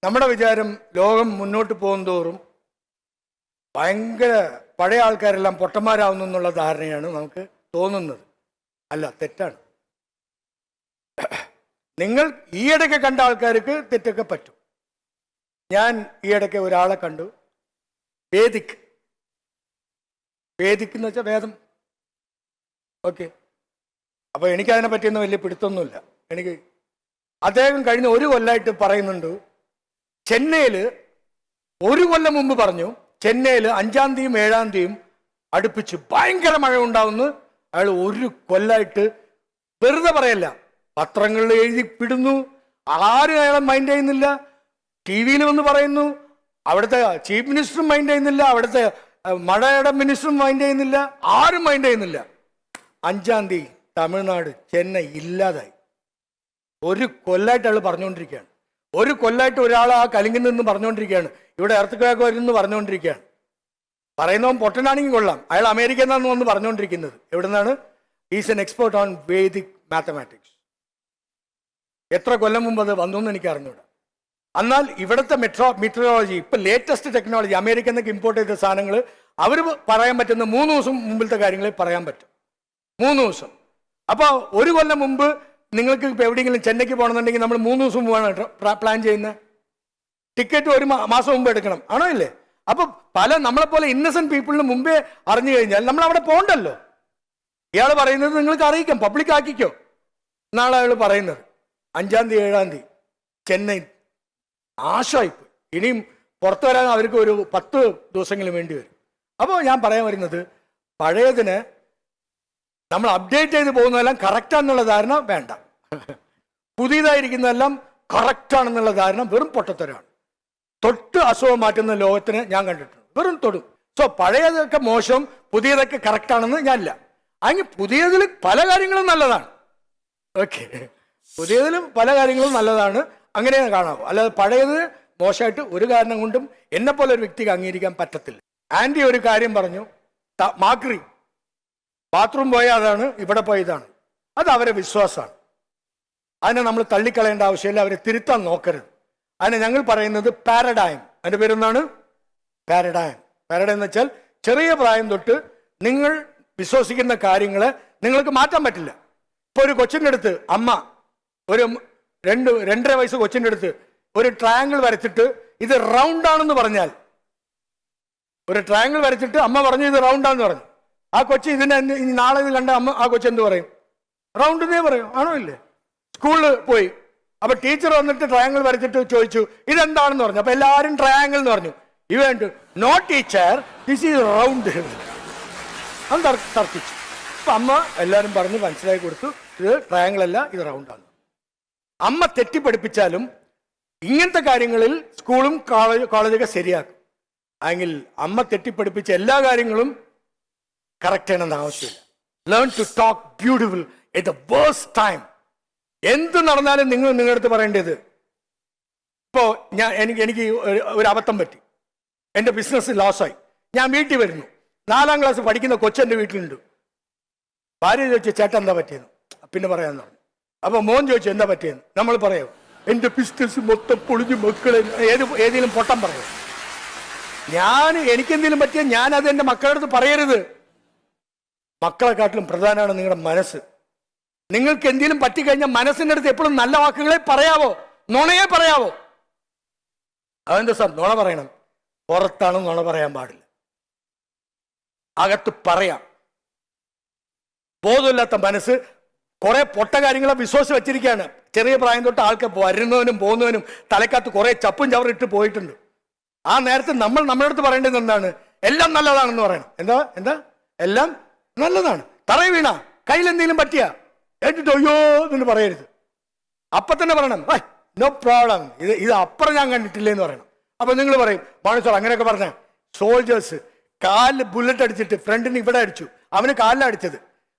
നമ്മുടെ വിചാരം ലോകം മുന്നോട്ട് പോകുന്തോറും ഭയങ്കര പഴയ ആൾക്കാരെല്ലാം പൊട്ടന്മാരാവുന്നു എന്നുള്ള ധാരണയാണ് നമുക്ക് തോന്നുന്നത്. അല്ല, തെറ്റാണ്. നിങ്ങൾ ഈയിടയ്ക്ക് കണ്ട ആൾക്കാർക്ക് തെറ്റൊക്കെ പറ്റും. ഞാൻ ഈയിടയ്ക്ക് ഒരാളെ കണ്ടു, വേദിക് എന്ന് വെച്ചാൽ വേദം. ഓക്കെ, അപ്പോൾ എനിക്കതിനെ പറ്റിയൊന്നും വലിയ പിടുത്തൊന്നുമില്ല. എനിക്ക് അദ്ദേഹം കഴിഞ്ഞ 1 കൊല്ലമായിട്ട് പറയുന്നുണ്ട്, ചെന്നൈയിൽ 1 കൊല്ലം മുമ്പ് പറഞ്ഞു ചെന്നൈയിൽ 5-ാം തീയതിയും 7-ാം തീയതിയും അടുപ്പിച്ച് ഭയങ്കര മഴ ഉണ്ടാവുമെന്ന്. അയാൾ 1 കൊല്ലമായിട്ട് വെറുതെ പറയല്ല, പത്രങ്ങളിൽ എഴുതി പിടുന്നു, ആരും അയാളെ മൈൻഡ് ചെയ്യുന്നില്ല. ടി വിയിൽ വന്ന് പറയുന്നു, അവിടുത്തെ ചീഫ് മിനിസ്റ്ററും മൈൻഡ് ചെയ്യുന്നില്ല, അവിടുത്തെ മഴയുടെ മിനിസ്റ്ററും മൈൻഡ് ചെയ്യുന്നില്ല, ആരും മൈൻഡ് ചെയ്യുന്നില്ല. 5-ാം തീയതി തമിഴ്നാട് ചെന്നൈ ഇല്ലാതായി. 1 കൊല്ലമായിട്ട് അയാൾ പറഞ്ഞുകൊണ്ടിരിക്കുകയാണ്. 1 കൊല്ലമായിട്ട് ഒരാൾ ആ കലിങ്കിൽ നിന്ന് പറഞ്ഞുകൊണ്ടിരിക്കുകയാണ്, ഇവിടെ എർത്ത് വരുന്നു പറഞ്ഞുകൊണ്ടിരിക്കുകയാണ്. പറയുന്നവൻ പൊട്ടനാണെങ്കിൽ കൊള്ളാം, അയാൾ അമേരിക്കയിൽ നിന്നാണ് വന്ന് പറഞ്ഞുകൊണ്ടിരിക്കുന്നത്. എവിടെ നിന്നാണ്? Is an expert on Vedic mathematics. എത്ര കൊല്ലം മുമ്പ് അത് വന്നു എന്ന് എനിക്ക് അറിഞ്ഞൂടാ. എന്നാൽ ഇവിടുത്തെ മെട്രോളജി, ഇപ്പം ലേറ്റസ്റ്റ് ടെക്നോളജി, അമേരിക്കയിൽ നിന്നൊക്കെ ഇമ്പോർട്ട് ചെയ്ത സാധനങ്ങൾ അവർ പറയാൻ പറ്റുന്ന 3 ദിവസം മുമ്പിലത്തെ കാര്യങ്ങളെ പറയാൻ പറ്റും. 3 ദിവസം. അപ്പോൾ 1 കൊല്ലം മുമ്പ് നിങ്ങൾക്ക് ഇപ്പോൾ എവിടെയെങ്കിലും ചെന്നൈക്ക് പോകണമെന്നുണ്ടെങ്കിൽ നമ്മൾ 3 ദിവസം മുമ്പാണ് പ്ലാൻ ചെയ്യുന്നത്. ടിക്കറ്റ് 1 മാസം മുമ്പ് എടുക്കണം, ആണോ ഇല്ലേ? അപ്പോൾ നമ്മളെപ്പോലെ ഇന്നസെന്റ് പീപ്പിളിന് മുമ്പേ അറിഞ്ഞു കഴിഞ്ഞാൽ നമ്മൾ അവിടെ പോകണ്ടല്ലോ. ഇയാൾ പറയുന്നത് നിങ്ങൾക്ക് അറിയിക്കാം, പബ്ലിക് ആക്കിക്കോ. നാളെ അയാൾ പറയുന്നത് 5-ാം തീയതി 7-ാം തീയതി ചെന്നൈ ആശായിപ്പോയി. ഇനിയും പുറത്തു വരാൻ അവർക്ക് ഒരു 10 ദിവസങ്ങളും വേണ്ടി വരും. അപ്പോൾ ഞാൻ പറയാൻ വരുന്നത്, പഴയതിന് നമ്മൾ അപ്ഡേറ്റ് ചെയ്ത് പോകുന്നതെല്ലാം കറക്റ്റാണെന്നുള്ള ധാരണ വേണ്ട. പുതിയതായിരിക്കുന്നതെല്ലാം കറക്റ്റാണെന്നുള്ള ധാരണ വെറും പൊട്ടത്തരാണ്. തൊട്ട് അസുഖം മാറ്റുന്ന ലോകത്തിന് ഞാൻ കണ്ടിട്ടുണ്ട്, വെറും തൊടും. സോ പഴയതൊക്കെ മോശം, പുതിയതൊക്കെ കറക്റ്റാണെന്ന് ഞാനില്ല. അങ്ങനെ പുതിയതിൽ പല കാര്യങ്ങളും നല്ലതാണ്. ഓക്കെ, പുതിയതിലും പല കാര്യങ്ങളും നല്ലതാണ്, അങ്ങനെ കാണാവൂ. അല്ലാതെ പഴയത് മോശമായിട്ട് ഒരു കാരണം കൊണ്ടും എന്നെപ്പോലെ ഒരു വ്യക്തിക്ക് അംഗീകരിക്കാൻ പറ്റത്തില്ല. ആൻറ്റി ഒരു കാര്യം പറഞ്ഞു, മാക്രി ബാത്റൂം പോയ അതാണ്, ഇവിടെ പോയതാണ്. അത് അവരെ വിശ്വാസമാണ്. അതിനെ നമ്മൾ തള്ളിക്കളയേണ്ട ആവശ്യമില്ല, അവരെ തിരുത്താൻ നോക്കരുത്. അതിനെ ഞങ്ങൾ പറയുന്നത് പാരഡൈം. അതിൻ്റെ പേരെന്താണ്? പാരഡൈം. പാരഡൈം എന്ന് വെച്ചാൽ ചെറിയ പ്രായം തൊട്ട് നിങ്ങൾ വിശ്വസിക്കുന്ന കാര്യങ്ങളെ നിങ്ങൾക്ക് മാറ്റാൻ പറ്റില്ല. ഇപ്പോൾ ഒരു കൊച്ചിൻ്റെ അടുത്ത് അമ്മ ഒരു 2-2.5 വയസ്സ് കൊച്ചിൻ്റെ അടുത്ത് ഒരു ട്രയാങ്കിൾ വരച്ചിട്ട് ഇത് റൗണ്ട് ആണെന്ന് പറഞ്ഞാൽ, ഒരു ട്രയാങ്കിൾ വരച്ചിട്ട് അമ്മ പറഞ്ഞു ഇത് റൗണ്ടാന്ന് പറഞ്ഞു, ആ കൊച്ചി ഇതിനെ നാളെ ഇത് കണ്ട അമ്മ ആ കൊച്ചെന്ത് പറയും? റൗണ്ടെന്നേ പറയും, ആണോ ഇല്ലേ? സ്കൂളിൽ പോയി, അപ്പൊ ടീച്ചർ വന്നിട്ട് ട്രയാങ്കിൾ വരച്ചിട്ട് ചോദിച്ചു ഇതെന്താണെന്ന് പറഞ്ഞു. അപ്പൊ എല്ലാവരും ട്രയാങ്കിൾ എന്ന് പറഞ്ഞു. Event no teacher, this is round. അത് തർക്കിച്ചു. അപ്പൊ അമ്മ എല്ലാവരും പറഞ്ഞ് മനസ്സിലാക്കി കൊടുത്തു, ഇത് ട്രയാങ്കിൾ അല്ല, ഇത് റൗണ്ടാണ്. അമ്മ തെറ്റിപ്പഠിപ്പിച്ചാലും ഇങ്ങനത്തെ കാര്യങ്ങളിൽ സ്കൂളും കോളേജൊക്കെ ശരിയാക്കും. അല്ലെങ്കിൽ അമ്മ തെറ്റിപ്പഠിപ്പിച്ച എല്ലാ കാര്യങ്ങളും കറക്റ്റ് ചെയ്യണമെന്ന് ആവശ്യമില്ല. Learn to talk beautiful at the worst time. എന്ത് നടന്നാലും നിങ്ങൾ നിങ്ങളുടെ അടുത്ത് പറയേണ്ടത്, ഇപ്പോൾ എനിക്ക് ഒരു അബദ്ധം പറ്റി, എൻ്റെ ബിസിനസ് ലോസായി, ഞാൻ വീട്ടിൽ വരുന്നു, 4-ാം ക്ലാസ് പഠിക്കുന്ന കൊച്ചെൻ്റെ വീട്ടിലുണ്ട്. ഭാര്യ ചോദിച്ചു ചേട്ടാ എന്താ പറ്റിയെന്ന്, പിന്നെ പറയാമെന്ന് പറഞ്ഞു. അപ്പോൾ മോൻ ചോദിച്ചു എന്താ പറ്റിയെന്ന്, നമ്മൾ പറയാം എൻ്റെ ബിസിനസ് മൊത്തം പൊളിഞ്ഞു, മക്കളെ ഏതെങ്കിലും പൊട്ടം പറയും. എനിക്കെന്തെങ്കിലും പറ്റിയാൽ ഞാനത് എൻ്റെ മക്കളുടെ അടുത്ത് പറയരുത്. മക്കളെക്കാട്ടിലും പ്രധാനമാണ് നിങ്ങളുടെ മനസ്സ്. നിങ്ങൾക്ക് എന്തെങ്കിലും പറ്റിക്കഴിഞ്ഞാൽ മനസ്സിൻ്റെ അടുത്ത് എപ്പോഴും നല്ല വാക്കുകളെ പറയാവോ, നുണയെ പറയാവോ? അതെന്താ സാർ നുണ പറയണം? പുറത്താണ് നുണ പറയാൻ പാടില്ല, അകത്ത് പറയാം. ബോധമില്ലാത്ത മനസ്സ് കുറെ പൊട്ട കാര്യങ്ങളെ വിശ്വസിച്ച് വെച്ചിരിക്കുകയാണ്. ചെറിയ പ്രായം തൊട്ട് ആൾക്ക് വരുന്നവനും പോകുന്നവനും തലക്കകത്ത് കുറെ ചപ്പും ചവറിട്ട് പോയിട്ടുണ്ട്. ആ നേരത്തെ നമ്മൾ നമ്മുടെ അടുത്ത് പറയേണ്ടത് എന്താണ്? എല്ലാം നല്ലതാണെന്ന് പറയണം. എന്താ എന്താ എല്ലാം നല്ലതാണ്. തറയി വീണ കയ്യിൽ എന്തെങ്കിലും പറ്റിയ എന്നിട്ട് അയ്യോ എന്ന് പറയരുത്. അപ്പൊ തന്നെ പറയണം, നോ പ്രോബ്ലം, ഇത് അപ്പുറം ഞാൻ കണ്ടിട്ടില്ലേ എന്ന് പറയണം. അപ്പൊ നിങ്ങൾ പറയും, മാണിസോൾ അങ്ങനെയൊക്കെ പറഞ്ഞ സോൾജേഴ്സ് കാലിൽ ബുള്ളറ്റ് അടിച്ചിട്ട് ഫ്രണ്ടിന് ഇവിടെ അടിച്ചു, അവന് കാലിലടിച്ചത്,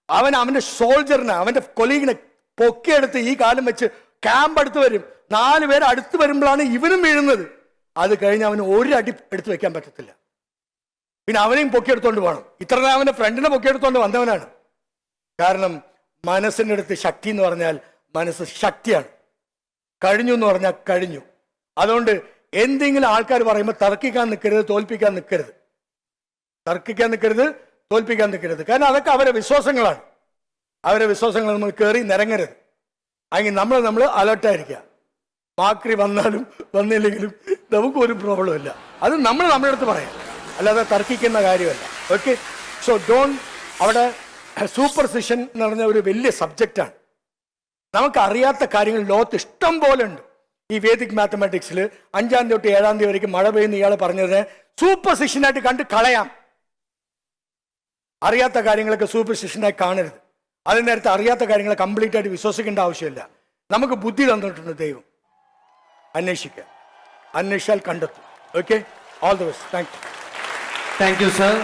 അവന്റെ സോൾജറിനെ അവന്റെ കൊലീഗിനെ പൊക്കിയെടുത്ത് ഈ കാലം വെച്ച് ക്യാമ്പ് അടുത്ത് വരും. 4 പേര് അടുത്ത് വരുമ്പോഴാണ് ഇവനും വീഴുന്നത്. അത് കഴിഞ്ഞ് അവന് ഒരു അടി എടുത്ത് വെക്കാൻ പറ്റത്തില്ല. പിന്നെ അവനെയും പൊക്കിയെടുത്തോണ്ട് പോകണം. ഇത്ര അവന്റെ ഫ്രണ്ടിനെ പൊക്കിയെടുത്തോണ്ട് വന്നവനാണ്. കാരണം മനസ്സിൻ്റെ അടുത്ത് ശക്തി എന്ന് പറഞ്ഞാൽ മനസ്സ് ശക്തിയാണ്. കഴിഞ്ഞു എന്ന് പറഞ്ഞാൽ കഴിഞ്ഞു. അതുകൊണ്ട് എന്തെങ്കിലും ആൾക്കാർ പറയുമ്പോൾ തർക്കിക്കാൻ നിൽക്കരുത്, തോൽപ്പിക്കാൻ നിൽക്കരുത്. തർക്കിക്കാൻ നിൽക്കരുത്, തോൽപ്പിക്കാൻ നിൽക്കരുത്. കാരണം അതൊക്കെ അവരെ വിശ്വാസങ്ങളാണ്. അവരെ വിശ്വാസങ്ങൾ നമ്മൾ കയറി നിരങ്ങരുത്. അല്ലെങ്കിൽ നമ്മൾ അലർട്ടായിരിക്കുക. മാക്രി വന്നാലും വന്നില്ലെങ്കിലും നമുക്കൊരു പ്രോബ്ലം ഇല്ല. അത് നമ്മുടെ അടുത്ത് പറയാം, അല്ലാതെ തർക്കിക്കുന്ന കാര്യമല്ല. Okay, so don't. അവിടെ സൂപ്പർസിഷൻ എന്ന് പറഞ്ഞ ഒരു വലിയ സബ്ജക്റ്റാണ്. നമുക്ക് അറിയാത്ത കാര്യങ്ങൾ ലോകത്ത് ഇഷ്ടം പോലെ ഉണ്ട്. ഈ വേദിക് മാത്തമാറ്റിക്സിൽ 5-ാം തീയതി തൊട്ട് 7-ാം തീയതി വരെയും മഴ പെയ്യുന്ന ഇയാൾ പറഞ്ഞതിനെ സൂപ്പർസിഷനായിട്ട് കണ്ട് കളയാം. അറിയാത്ത കാര്യങ്ങളൊക്കെ സൂപ്പർസിഷനായി കാണരുത്. അതിന് നേരത്തെ അറിയാത്ത കാര്യങ്ങളെ കംപ്ലീറ്റ് ആയിട്ട് വിശ്വസിക്കേണ്ട ആവശ്യമില്ല. നമുക്ക് ബുദ്ധി തന്നിട്ടുണ്ട് ദൈവം. അന്വേഷിക്കുക, അന്വേഷിച്ചാൽ കണ്ടെത്തും. Okay, all the best. Thank you sir.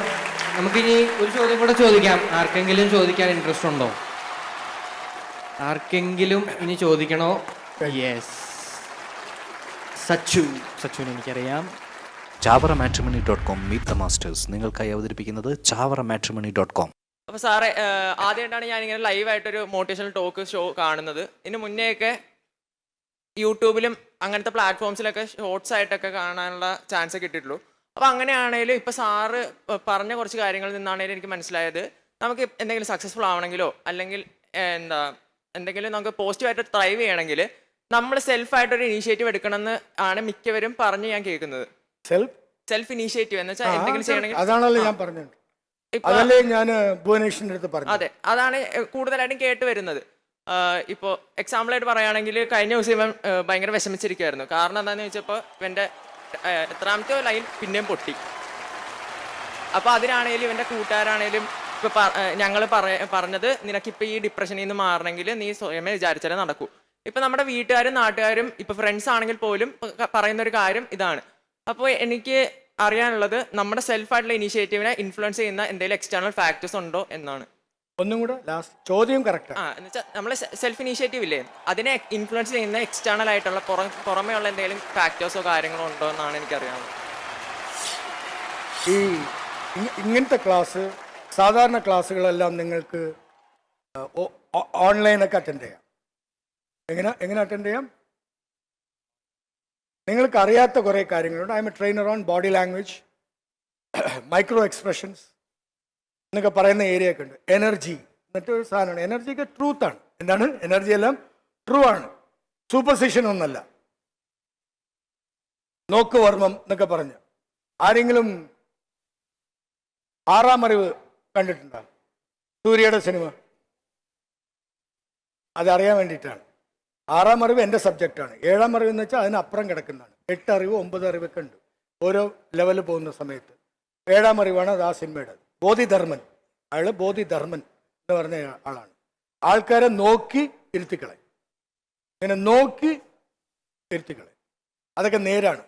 നമുക്കിനി ഒരു ചോദ്യം കൂടെ ചോദിക്കാം. ആർക്കെങ്കിലും ചോദിക്കാൻ ഇൻട്രസ്റ്റ് ഉണ്ടോ? ആർക്കെങ്കിലും ഇനി ചോദിക്കണോ? യെസ്, സച്ചുവിന് എനിക്കറിയാം. ചാവറമാട്രിമണി.com മീറ്റ് ദ മാസ്റ്റേഴ്സ് നിങ്ങൾക്കായി അവതരിപ്പിക്കുന്നത് ചാവറമാട്രിമണി.com. അപ്പോൾ സാറേ, ആദ്യമായിട്ടാണ് ഞാനിങ്ങനെ ലൈവായിട്ടൊരു മോട്ടിവേഷണൽ ടോക്ക് ഷോ കാണുന്നത്. ഇതിന് മുന്നേയൊക്കെ യൂട്യൂബിലും അങ്ങനത്തെ പ്ലാറ്റ്ഫോംസിലൊക്കെ ഷോർട്സ് ആയിട്ടൊക്കെ കാണാനുള്ള ചാൻസ് കിട്ടിയിട്ടുള്ളൂ. അപ്പോൾ അങ്ങനെയാണെങ്കിലും ഇപ്പോൾ സാറ് പറഞ്ഞ കുറച്ച് കാര്യങ്ങളിൽ നിന്നാണെങ്കിലും എനിക്ക് മനസ്സിലായത്, നമുക്ക് എന്തെങ്കിലും സക്സസ്ഫുൾ ആവണമെങ്കിലോ അല്ലെങ്കിൽ എന്തെങ്കിലും നമുക്ക് പോസിറ്റീവായിട്ട് ത്രൈവ് ചെയ്യണമെങ്കിൽ നമ്മൾ സെൽഫായിട്ടൊരു ഇനീഷ്യേറ്റീവ് എടുക്കണമെന്ന് ആണ് മിക്കവരും പറഞ്ഞ് ഞാൻ കേൾക്കുന്നത്. സെൽഫ് ഇനീഷ്യേറ്റീവ് എന്ന് വെച്ചാൽ എന്തെങ്കിലും ചെയ്യണമെങ്കിൽ അതാണല്ലോ ഞാൻ പറഞ്ഞത്. അതല്ലേ ഞാൻ ഭുവനേഷിന്റെ അടുത്ത് പറഞ്ഞു. അതെ, അതാണ് കൂടുതലായിട്ടും കേട്ട് വരുന്നത്. ഇപ്പോൾ എക്സാമ്പിളായിട്ട് പറയുകയാണെങ്കിൽ കഴിഞ്ഞ ദിവസം ഇവൻ ഭയങ്കര വിഷമിച്ചിരിക്കുമായിരുന്നു. കാരണം എന്താണെന്ന് ചോദിച്ചപ്പോൾ ഇവൻ്റെ എത്രാമത്തെ ലൈൻ പിന്നെയും പൊട്ടി. അപ്പോൾ അതിനാണേലും ഇവൻ്റെ കൂട്ടുകാരാണേലും ഇപ്പോൾ ഞങ്ങൾ പറഞ്ഞത്, നിനക്കിപ്പോൾ ഈ ഡിപ്രഷനിൽ നിന്ന് മാറണമെങ്കിൽ നീ സ്വയമേ വിചാരിച്ചാലേ നടക്കൂ. ഇപ്പം നമ്മുടെ വീട്ടുകാരും നാട്ടുകാരും ഇപ്പോൾ ഫ്രണ്ട്സ് ആണെങ്കിൽ പോലും പറയുന്നൊരു കാര്യം ഇതാണ്. അപ്പോൾ എനിക്ക് അറിയാനുള്ളത്, നമ്മുടെ സെൽഫായിട്ടുള്ള ഇനീഷ്യേറ്റീവിനെ ഇൻഫ്ലുവൻസ് ചെയ്യുന്ന എന്തെങ്കിലും എക്സ്റ്റേണൽ ഫാക്ടേഴ്സ് ഉണ്ടോ എന്നാണ്. ഒന്നും കൂടെ ലാസ്റ്റ് ചോദ്യം കറക്റ്റ്. എന്ന് വെച്ചാൽ നമ്മൾ സെൽഫ് ഇനീഷ്യേറ്റീവ് ഇല്ലേ, അതിനെ ഇൻഫ്ലുവൻസ് ചെയ്യുന്ന എക്സ്റ്റേണൽ ആയിട്ടുള്ള പുറമേ ഉള്ള എന്തെങ്കിലും ഫാക്ടേഴ്സോ കാര്യങ്ങളോ ഉണ്ടോ എന്നാണ് എനിക്കറിയാവുന്നത്. ഈ ഇങ്ങനത്തെ ക്ലാസ്, സാധാരണ ക്ലാസ്സുകളെല്ലാം നിങ്ങൾക്ക് ഓൺലൈനൊക്കെ അറ്റൻഡ് ചെയ്യാം. എങ്ങനെ അറ്റൻഡ് ചെയ്യാം? നിങ്ങൾക്ക് അറിയാത്ത കുറേ കാര്യങ്ങളുണ്ട്. I M A trainer on body language, micro expressions എന്നൊക്കെ പറയുന്ന ഏരിയ ഒക്കെ ഉണ്ട്. എനർജി എന്നിട്ടൊരു സാധനമാണ്. എനർജിക്ക് ട്രൂത്താണ്. എന്താണ് എനർജി? എല്ലാം ട്രൂ ആണ്, സൂപ്പർസിഷൻ ഒന്നല്ല. നോക്ക് വർമ്മം എന്നൊക്കെ പറഞ്ഞ് ആരെങ്കിലും 6-ാം അറിവ് കണ്ടിട്ടുണ്ടോ? സൂര്യയുടെ സിനിമ. അതറിയാൻ വേണ്ടിയിട്ടാണ്. 6-ാം അറിവ് എൻ്റെ സബ്ജക്റ്റാണ്. 7-ാം അറിവ് എന്ന് വെച്ചാൽ അതിനപ്പുറം കിടക്കുന്നതാണ്. 8 അറിവ് 9 അറിവൊക്കെ ഉണ്ട് ഓരോ ലെവലിൽ പോകുന്ന സമയത്ത്. 7-ാം അറിവാണ് അത് ആ സിനിമയുടെ. ബോധിധർമ്മൻ, അയാൾ ബോധിധർമ്മൻ എന്ന് പറഞ്ഞ ആളാണ്. ആൾക്കാരെ നോക്കി ഇരുത്തിക്കളെ, ഇങ്ങനെ നോക്കി ഇരുത്തിക്കളെ. അതൊക്കെ നേരാണ്.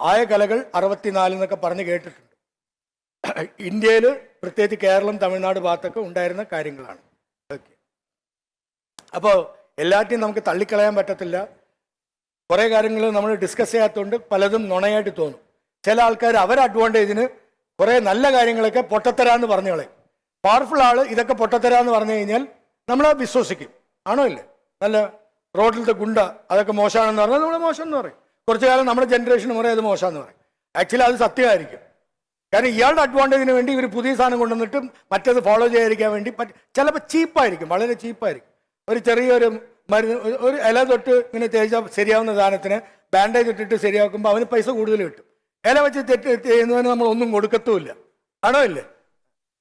ആയ കലകൾ 64 എന്നൊക്കെ പറഞ്ഞ് കേട്ടിട്ടുണ്ട്. ഇന്ത്യയിൽ പ്രത്യേകിച്ച് കേരളം, തമിഴ്നാട് ഭാഗത്തൊക്കെ ഉണ്ടായിരുന്ന കാര്യങ്ങളാണ്. ഓക്കെ, അപ്പോൾ എല്ലാറ്റിനും നമുക്ക് തള്ളിക്കളയാൻ പറ്റത്തില്ല. കുറേ കാര്യങ്ങൾ നമ്മൾ ഡിസ്കസ് ചെയ്യാത്തതുകൊണ്ട് പലതും നുണയായിട്ട് തോന്നും. ചില ആൾക്കാർ അവരുടെ അഡ്വാൻറ്റേജിന് കുറേ നല്ല കാര്യങ്ങളൊക്കെ പൊട്ടത്തരാന്ന് പറഞ്ഞു കളയും. പവർഫുൾ ആൾ ഇതൊക്കെ പൊട്ടത്തരാന്ന് പറഞ്ഞു കഴിഞ്ഞാൽ നമ്മൾ വിശ്വസിക്കും. ആണോ ഇല്ലേ? നല്ല റോഡിലത്തെ ഗുണ്ട അതൊക്കെ മോശമാണെന്ന് പറഞ്ഞാൽ നമ്മൾ മോശം എന്ന് പറയും. കുറച്ചു കാലം നമ്മുടെ ജനറേഷൻ പറയും അത് മോശമെന്ന് പറയും. ആക്ച്വലി അത് സത്യമായിരിക്കും. കാരണം ഇയാളുടെ അഡ്വാൻറ്റേജിന് വേണ്ടി ഇവർ പുതിയ സാധനം കൊണ്ടുവന്നിട്ട് മറ്റേത് ഫോളോ ചെയ്യാതിരിക്കാൻ വേണ്ടി ചിലപ്പോൾ ചീപ്പായിരിക്കും, വളരെ ചീപ്പായിരിക്കും. ഒരു ചെറിയൊരു മരുന്ന് ഒരു ഇല തൊട്ട് ഇങ്ങനെ തേച്ചാൽ ശരിയാവുന്ന സാധനത്തിന് ബാൻഡേജ് ഇട്ടിട്ട് ശരിയാക്കുമ്പോൾ അവന് പൈസ കൂടുതൽ കിട്ടും. ഇല വെച്ച് തെറ്റ് ചെയ്യുന്നതിന് നമ്മൾ ഒന്നും കൊടുക്കത്തുമില്ല, ആണോ ഇല്ലേ?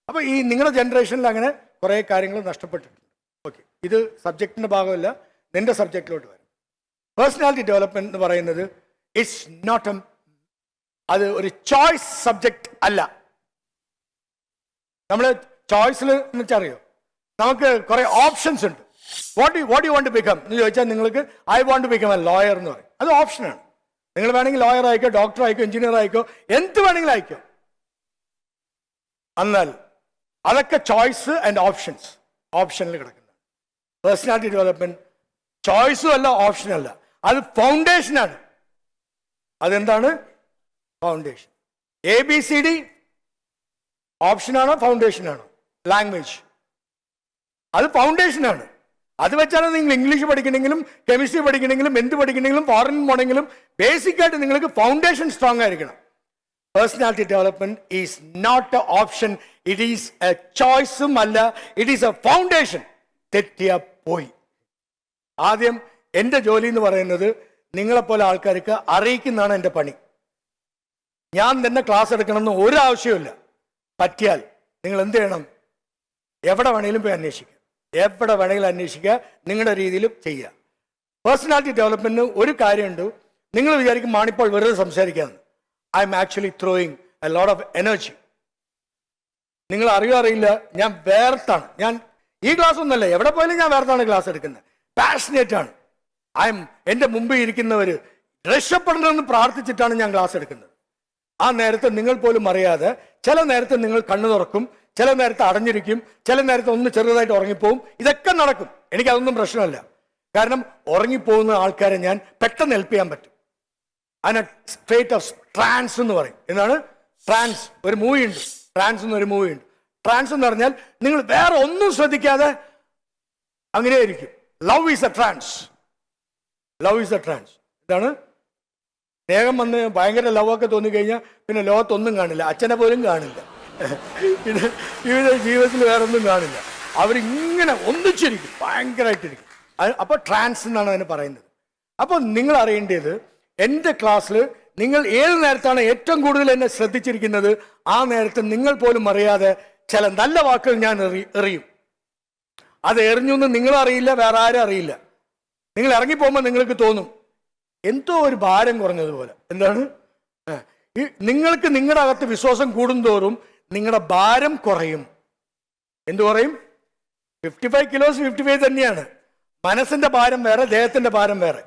അപ്പോൾ ഈ നിങ്ങളുടെ ജനറേഷനിൽ അങ്ങനെ കുറേ കാര്യങ്ങൾ നഷ്ടപ്പെട്ടിട്ടുണ്ട്. ഓക്കെ, ഇത് സബ്ജക്റ്റിൻ്റെ ഭാഗമല്ല, നിന്റെ സബ്ജക്റ്റിലോട്ട് വരും. പേഴ്സണാലിറ്റി ഡെവലപ്മെന്റ് എന്ന് പറയുന്നത് ഇറ്റ്സ് നോട്ട് അത് ഒരു ചോയ്സ് സബ്ജക്റ്റ് അല്ല. നമ്മൾ ചോയ്സിൽ എന്ന് വെച്ചാൽ അറിയോ, നമുക്ക് കുറെ ഓപ്ഷൻസ് ഉണ്ട്. What you want to become എന്ന് ചോദിച്ചാൽ നിങ്ങൾക്ക് I want to become a lawyer എന്ന് പറയും. അത് ഓപ്ഷനാണ്. നിങ്ങൾ വേണമെങ്കിൽ ലോയർ ആയിക്കോ, ഡോക്ടർ ആയിക്കോ, എഞ്ചിനീയർ ആയിക്കോ, എന്ത് വേണമെങ്കിലും ആയിക്കോ. എന്നാൽ അതൊക്കെ ചോയ്സ് ആൻഡ് ഓപ്ഷനിൽ കിടക്കുന്നത്. പേഴ്സണാലിറ്റി ഡെവലപ്മെന്റ് ചോയ്സും അല്ല, ഓപ്ഷനും അല്ല, അത് ഫൗണ്ടേഷനാണ്. അതെന്താണ് ഫൗണ്ടേഷൻ? ABCD ഓപ്ഷനാണോ ഫൗണ്ടേഷനാണോ? ലാംഗ്വേജ് അത് ഫൗണ്ടേഷനാണ്. അത് വെച്ചാണ് നിങ്ങൾ ഇംഗ്ലീഷ് പഠിക്കണമെങ്കിലും കെമിസ്ട്രി പഠിക്കണമെങ്കിലും എന്ത് പഠിക്കണമെങ്കിലും ഫോറിൻ പോകണമെങ്കിലും ബേസിക്കായിട്ട് നിങ്ങൾക്ക് ഫൗണ്ടേഷൻ സ്ട്രോങ് ആയിരിക്കണം. Personality development is not a option, it is a ചോയ്സും അല്ല, ഇറ്റ് ഈസ് എ ഫൗണ്ടേഷൻ. തെറ്റിയ പോയി. ആദ്യം എൻ്റെ ജോലി എന്ന് പറയുന്നത് നിങ്ങളെപ്പോലെ ആൾക്കാർക്ക് അറിയിക്കുന്നതാണ് എൻ്റെ പണി. ഞാൻ തന്നെ ക്ലാസ് എടുക്കണമെന്ന് ഒരു ആവശ്യമില്ല. പറ്റിയാൽ നിങ്ങൾ എന്ത് ചെയ്യണം? എവിടെ വേണമെങ്കിലും പോയി അന്വേഷിക്കുക, എവിടെ വേണമെങ്കിലും അന്വേഷിക്കുക, നിങ്ങളുടെ രീതിയിലും ചെയ്യുക. പേഴ്സണാലിറ്റി ഡെവലപ്മെന്റിന് ഒരു കാര്യമുണ്ട്. നിങ്ങൾ വിചാരിക്കും മാണിപ്പോൾ വെറുതെ സംസാരിക്കാമെന്ന്. I'm actually throwing a lot of energy. നിങ്ങൾ അറിയില്ല, ഞാൻ വേർത്താണ്. ഞാൻ ഈ ക്ലാസ് ഒന്നല്ല, എവിടെ പോയാലും ഞാൻ വേർത്താണ് ക്ലാസ് എടുക്കുന്നത്. പാഷനേറ്റ് ആണ്. എൻ്റെ മുമ്പിൽ ഇരിക്കുന്നവർ രക്ഷപ്പെടണമെന്ന് പ്രാർത്ഥിച്ചിട്ടാണ് ഞാൻ ക്ലാസ് എടുക്കുന്നത്. ആ നേരത്തെ നിങ്ങൾ പോലും അറിയാതെ ചില നേരത്തെ നിങ്ങൾ കണ്ണു തുറക്കും, ചില നേരത്തെ അടഞ്ഞിരിക്കും, ചില നേരത്തെ ഒന്ന് ചെറുതായിട്ട് ഉറങ്ങിപ്പോവും. ഇതൊക്കെ നടക്കും. എനിക്കതൊന്നും പ്രശ്നമല്ല. കാരണം ഉറങ്ങിപ്പോകുന്ന ആൾക്കാരെ ഞാൻ പെട്ടെന്ന് ഹെൽപ്പ് ചെയ്യാൻ പറ്റും. അതിന് സ്റ്റേറ്റ് ഓഫ് ട്രാൻസ് എന്ന് പറയും. എന്താണ് ട്രാൻസ്? ഒരു മൂവി ഉണ്ട്, ട്രാൻസ് എന്നൊരു മൂവി ഉണ്ട്. ട്രാൻസ് എന്ന് പറഞ്ഞാൽ നിങ്ങൾ വേറെ ഒന്നും ശ്രദ്ധിക്കാതെ അങ്ങനെയായിരിക്കും. Love is a trance. Love is a trance. എന്താണ്? സ്നേഹം വന്ന് ഭയങ്കര ലവൊക്കെ തോന്നിക്കഴിഞ്ഞാൽ പിന്നെ ലോകത്തൊന്നും കാണില്ല, അച്ഛനെ പോലും കാണില്ല, ജീവിതത്തിൽ വേറെ ഒന്നും കാണില്ല. അവരിങ്ങനെ ഒന്നിച്ചിരിക്കും, ഭയങ്കരമായിട്ടിരിക്കും. അപ്പോൾ ട്രാൻസ് എന്നാണ് അതിന് പറയുന്നത്. അപ്പോൾ നിങ്ങൾ അറിയേണ്ടത്, എൻ്റെ ക്ലാസ്സിൽ നിങ്ങൾ ഏത് നേരത്താണ് ഏറ്റവും കൂടുതൽ എന്നെ ശ്രദ്ധിച്ചിരിക്കുന്നത്, ആ നേരത്ത് നിങ്ങൾ പോലും അറിയാതെ ചില നല്ല വാക്കുകൾ ഞാൻ എറിയും. അത് എറിഞ്ഞു എന്ന് നിങ്ങളറിയില്ല, വേറെ ആരും അറിയില്ല. നിങ്ങൾ ഇറങ്ങിപ്പോകുമ്പോൾ നിങ്ങൾക്ക് തോന്നും എന്തോ ഒരു ഭാരം കുറഞ്ഞതുപോലെ. എന്താണ്? നിങ്ങൾക്ക് നിങ്ങളുടെ അകത്ത് വിശ്വാസം കൂടുന്തോറും നിങ്ങളുടെ ഭാരം കുറയും. എന്തു കുറയും? 55 കിലോസ് 55 തന്നെയാണ്. മനസ്സിന്റെ ഭാരം വേറെ, ദേഹത്തിന്റെ ഭാരം വേറെ.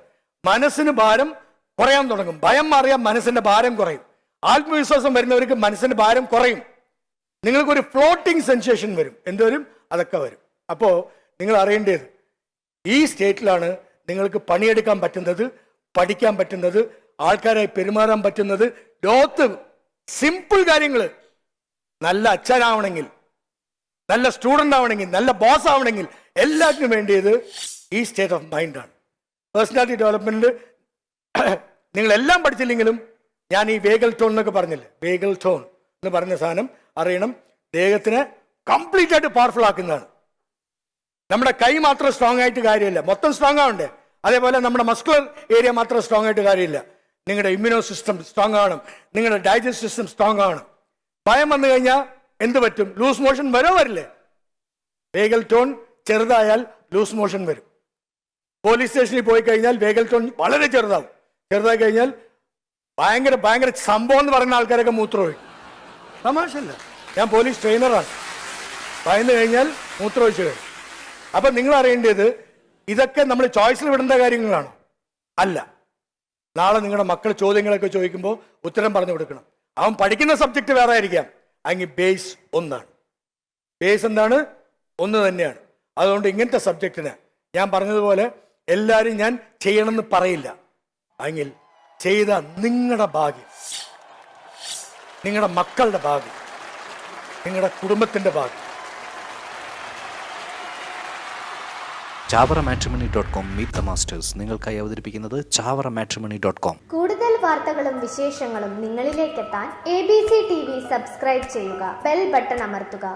മനസ്സിന് ഭാരം കുറയാൻ തുടങ്ങും. ഭയം മാറിയാൽ മനസ്സിന്റെ ഭാരം കുറയും. ആത്മവിശ്വാസം വരുന്നവർക്ക് മനസ്സിന്റെ ഭാരം കുറയും. നിങ്ങൾക്കൊരു ഫ്ലോട്ടിംഗ് സെൻസേഷൻ വരും. എന്തുവരും? അതൊക്കെ വരും. അപ്പോൾ നിങ്ങൾ അറിയേണ്ടത്, ഈ സ്റ്റേറ്റിലാണ് നിങ്ങൾക്ക് പണിയെടുക്കാൻ പറ്റുന്നത്, പഠിക്കാൻ പറ്റുന്നത്, ആൾക്കാരായി പെരുമാറാൻ പറ്റുന്നത്. ലോകത്ത് സിമ്പിൾ കാര്യങ്ങൾ, നല്ല അച്ഛനാവണമെങ്കിൽ, നല്ല സ്റ്റുഡൻ്റ് ആവണമെങ്കിൽ, നല്ല ബോസ് ആവണമെങ്കിൽ, എല്ലാത്തിനും വേണ്ടിയത് ഈ സ്റ്റേറ്റ് ഓഫ് മൈൻഡാണ്. പേഴ്സണാലിറ്റി ഡെവലപ്മെൻറ്റിൽ നിങ്ങളെല്ലാം പഠിച്ചില്ലെങ്കിലും ഞാൻ ഈ വേഗൽ ടോൺ എന്നൊക്കെ പറഞ്ഞില്ലേ, വേഗൽ ടോൺ എന്ന് പറഞ്ഞ സാധനം അറിയണം. ദേഹത്തിനെ കംപ്ലീറ്റ് ആയിട്ട് പവർഫുൾ ആക്കുന്നതാണ്. നമ്മുടെ കൈ മാത്രം സ്ട്രോങ് ആയിട്ട് കാര്യമില്ല, മൊത്തം സ്ട്രോങ് ആവണ്ടേ. അതേപോലെ നമ്മുടെ മസ്കുലർ ഏരിയ മാത്രം സ്ട്രോങ് ആയിട്ട് കാര്യമില്ല. നിങ്ങളുടെ ഇമ്മ്യൂണോ സിസ്റ്റം സ്ട്രോങ് ആവണം, നിങ്ങളുടെ ഡൈജസ്റ്റ് സിസ്റ്റം സ്ട്രോങ് ആവണം. ഭയം വന്നു കഴിഞ്ഞാൽ എന്ത് പറ്റും? ലൂസ് മോഷൻ വരില്ലേ? വേഗൽ ടോൺ ചെറുതായാൽ ലൂസ് മോഷൻ വരും. പോലീസ് സ്റ്റേഷനിൽ പോയി കഴിഞ്ഞാൽ വേഗൽ ടോൺ വളരെ ചെറുതാവും. ചെറുതായി കഴിഞ്ഞാൽ ഭയങ്കര സംഭവം എന്ന് പറയുന്ന ആൾക്കാരൊക്കെ മൂത്രമൊഴിക്കും. തമാശല്ല, ഞാൻ പോലീസ് ട്രെയിനറാണ്. ഭയന്ന് കഴിഞ്ഞാൽ മൂത്രമൊഴിച്ചു കഴിയും. അപ്പം നിങ്ങൾ അറിയേണ്ടത്, ഇതൊക്കെ നമ്മൾ ചോയ്സിൽ വിടേണ്ട കാര്യങ്ങളാണോ? അല്ല. നാളെ നിങ്ങളുടെ മക്കൾ ചോദ്യങ്ങളൊക്കെ ചോദിക്കുമ്പോൾ ഉത്തരം പറഞ്ഞു കൊടുക്കണം. അവൻ പഠിക്കുന്ന സബ്ജക്റ്റ് വേറെ ആയിരിക്കാം, അല്ലെങ്കിൽ ബേസ് ഒന്നാണ്. ബേസ് എന്താണ്? ഒന്ന് തന്നെയാണ്. അതുകൊണ്ട് ഇങ്ങനത്തെ സബ്ജക്റ്റിന് ഞാൻ പറഞ്ഞതുപോലെ എല്ലാവരും ഞാൻ ചെയ്യണമെന്ന് പറയില്ല. അല്ലെങ്കിൽ ചെയ്ത നിങ്ങളുടെ ഭാഗ്യം, നിങ്ങളുടെ മക്കളുടെ ഭാഗ്യം, നിങ്ങളുടെ കുടുംബത്തിൻ്റെ ഭാഗ്യം. ചാവറമാട്രിമണി.com മീറ്റ് ദ മാസ്റ്റേഴ്സ് നിങ്ങൾക്കായി അവതരിപ്പിക്കുന്നത് ചാവറമാട്രിമണി.com. കൂടുതൽ വാർത്തകളും വിശേഷങ്ങളും നിങ്ങളിലേക്കെത്താൻ ABC TV സബ്സ്ക്രൈബ് ചെയ്യുക, ബെൽ ബട്ടൺ അമർത്തുക.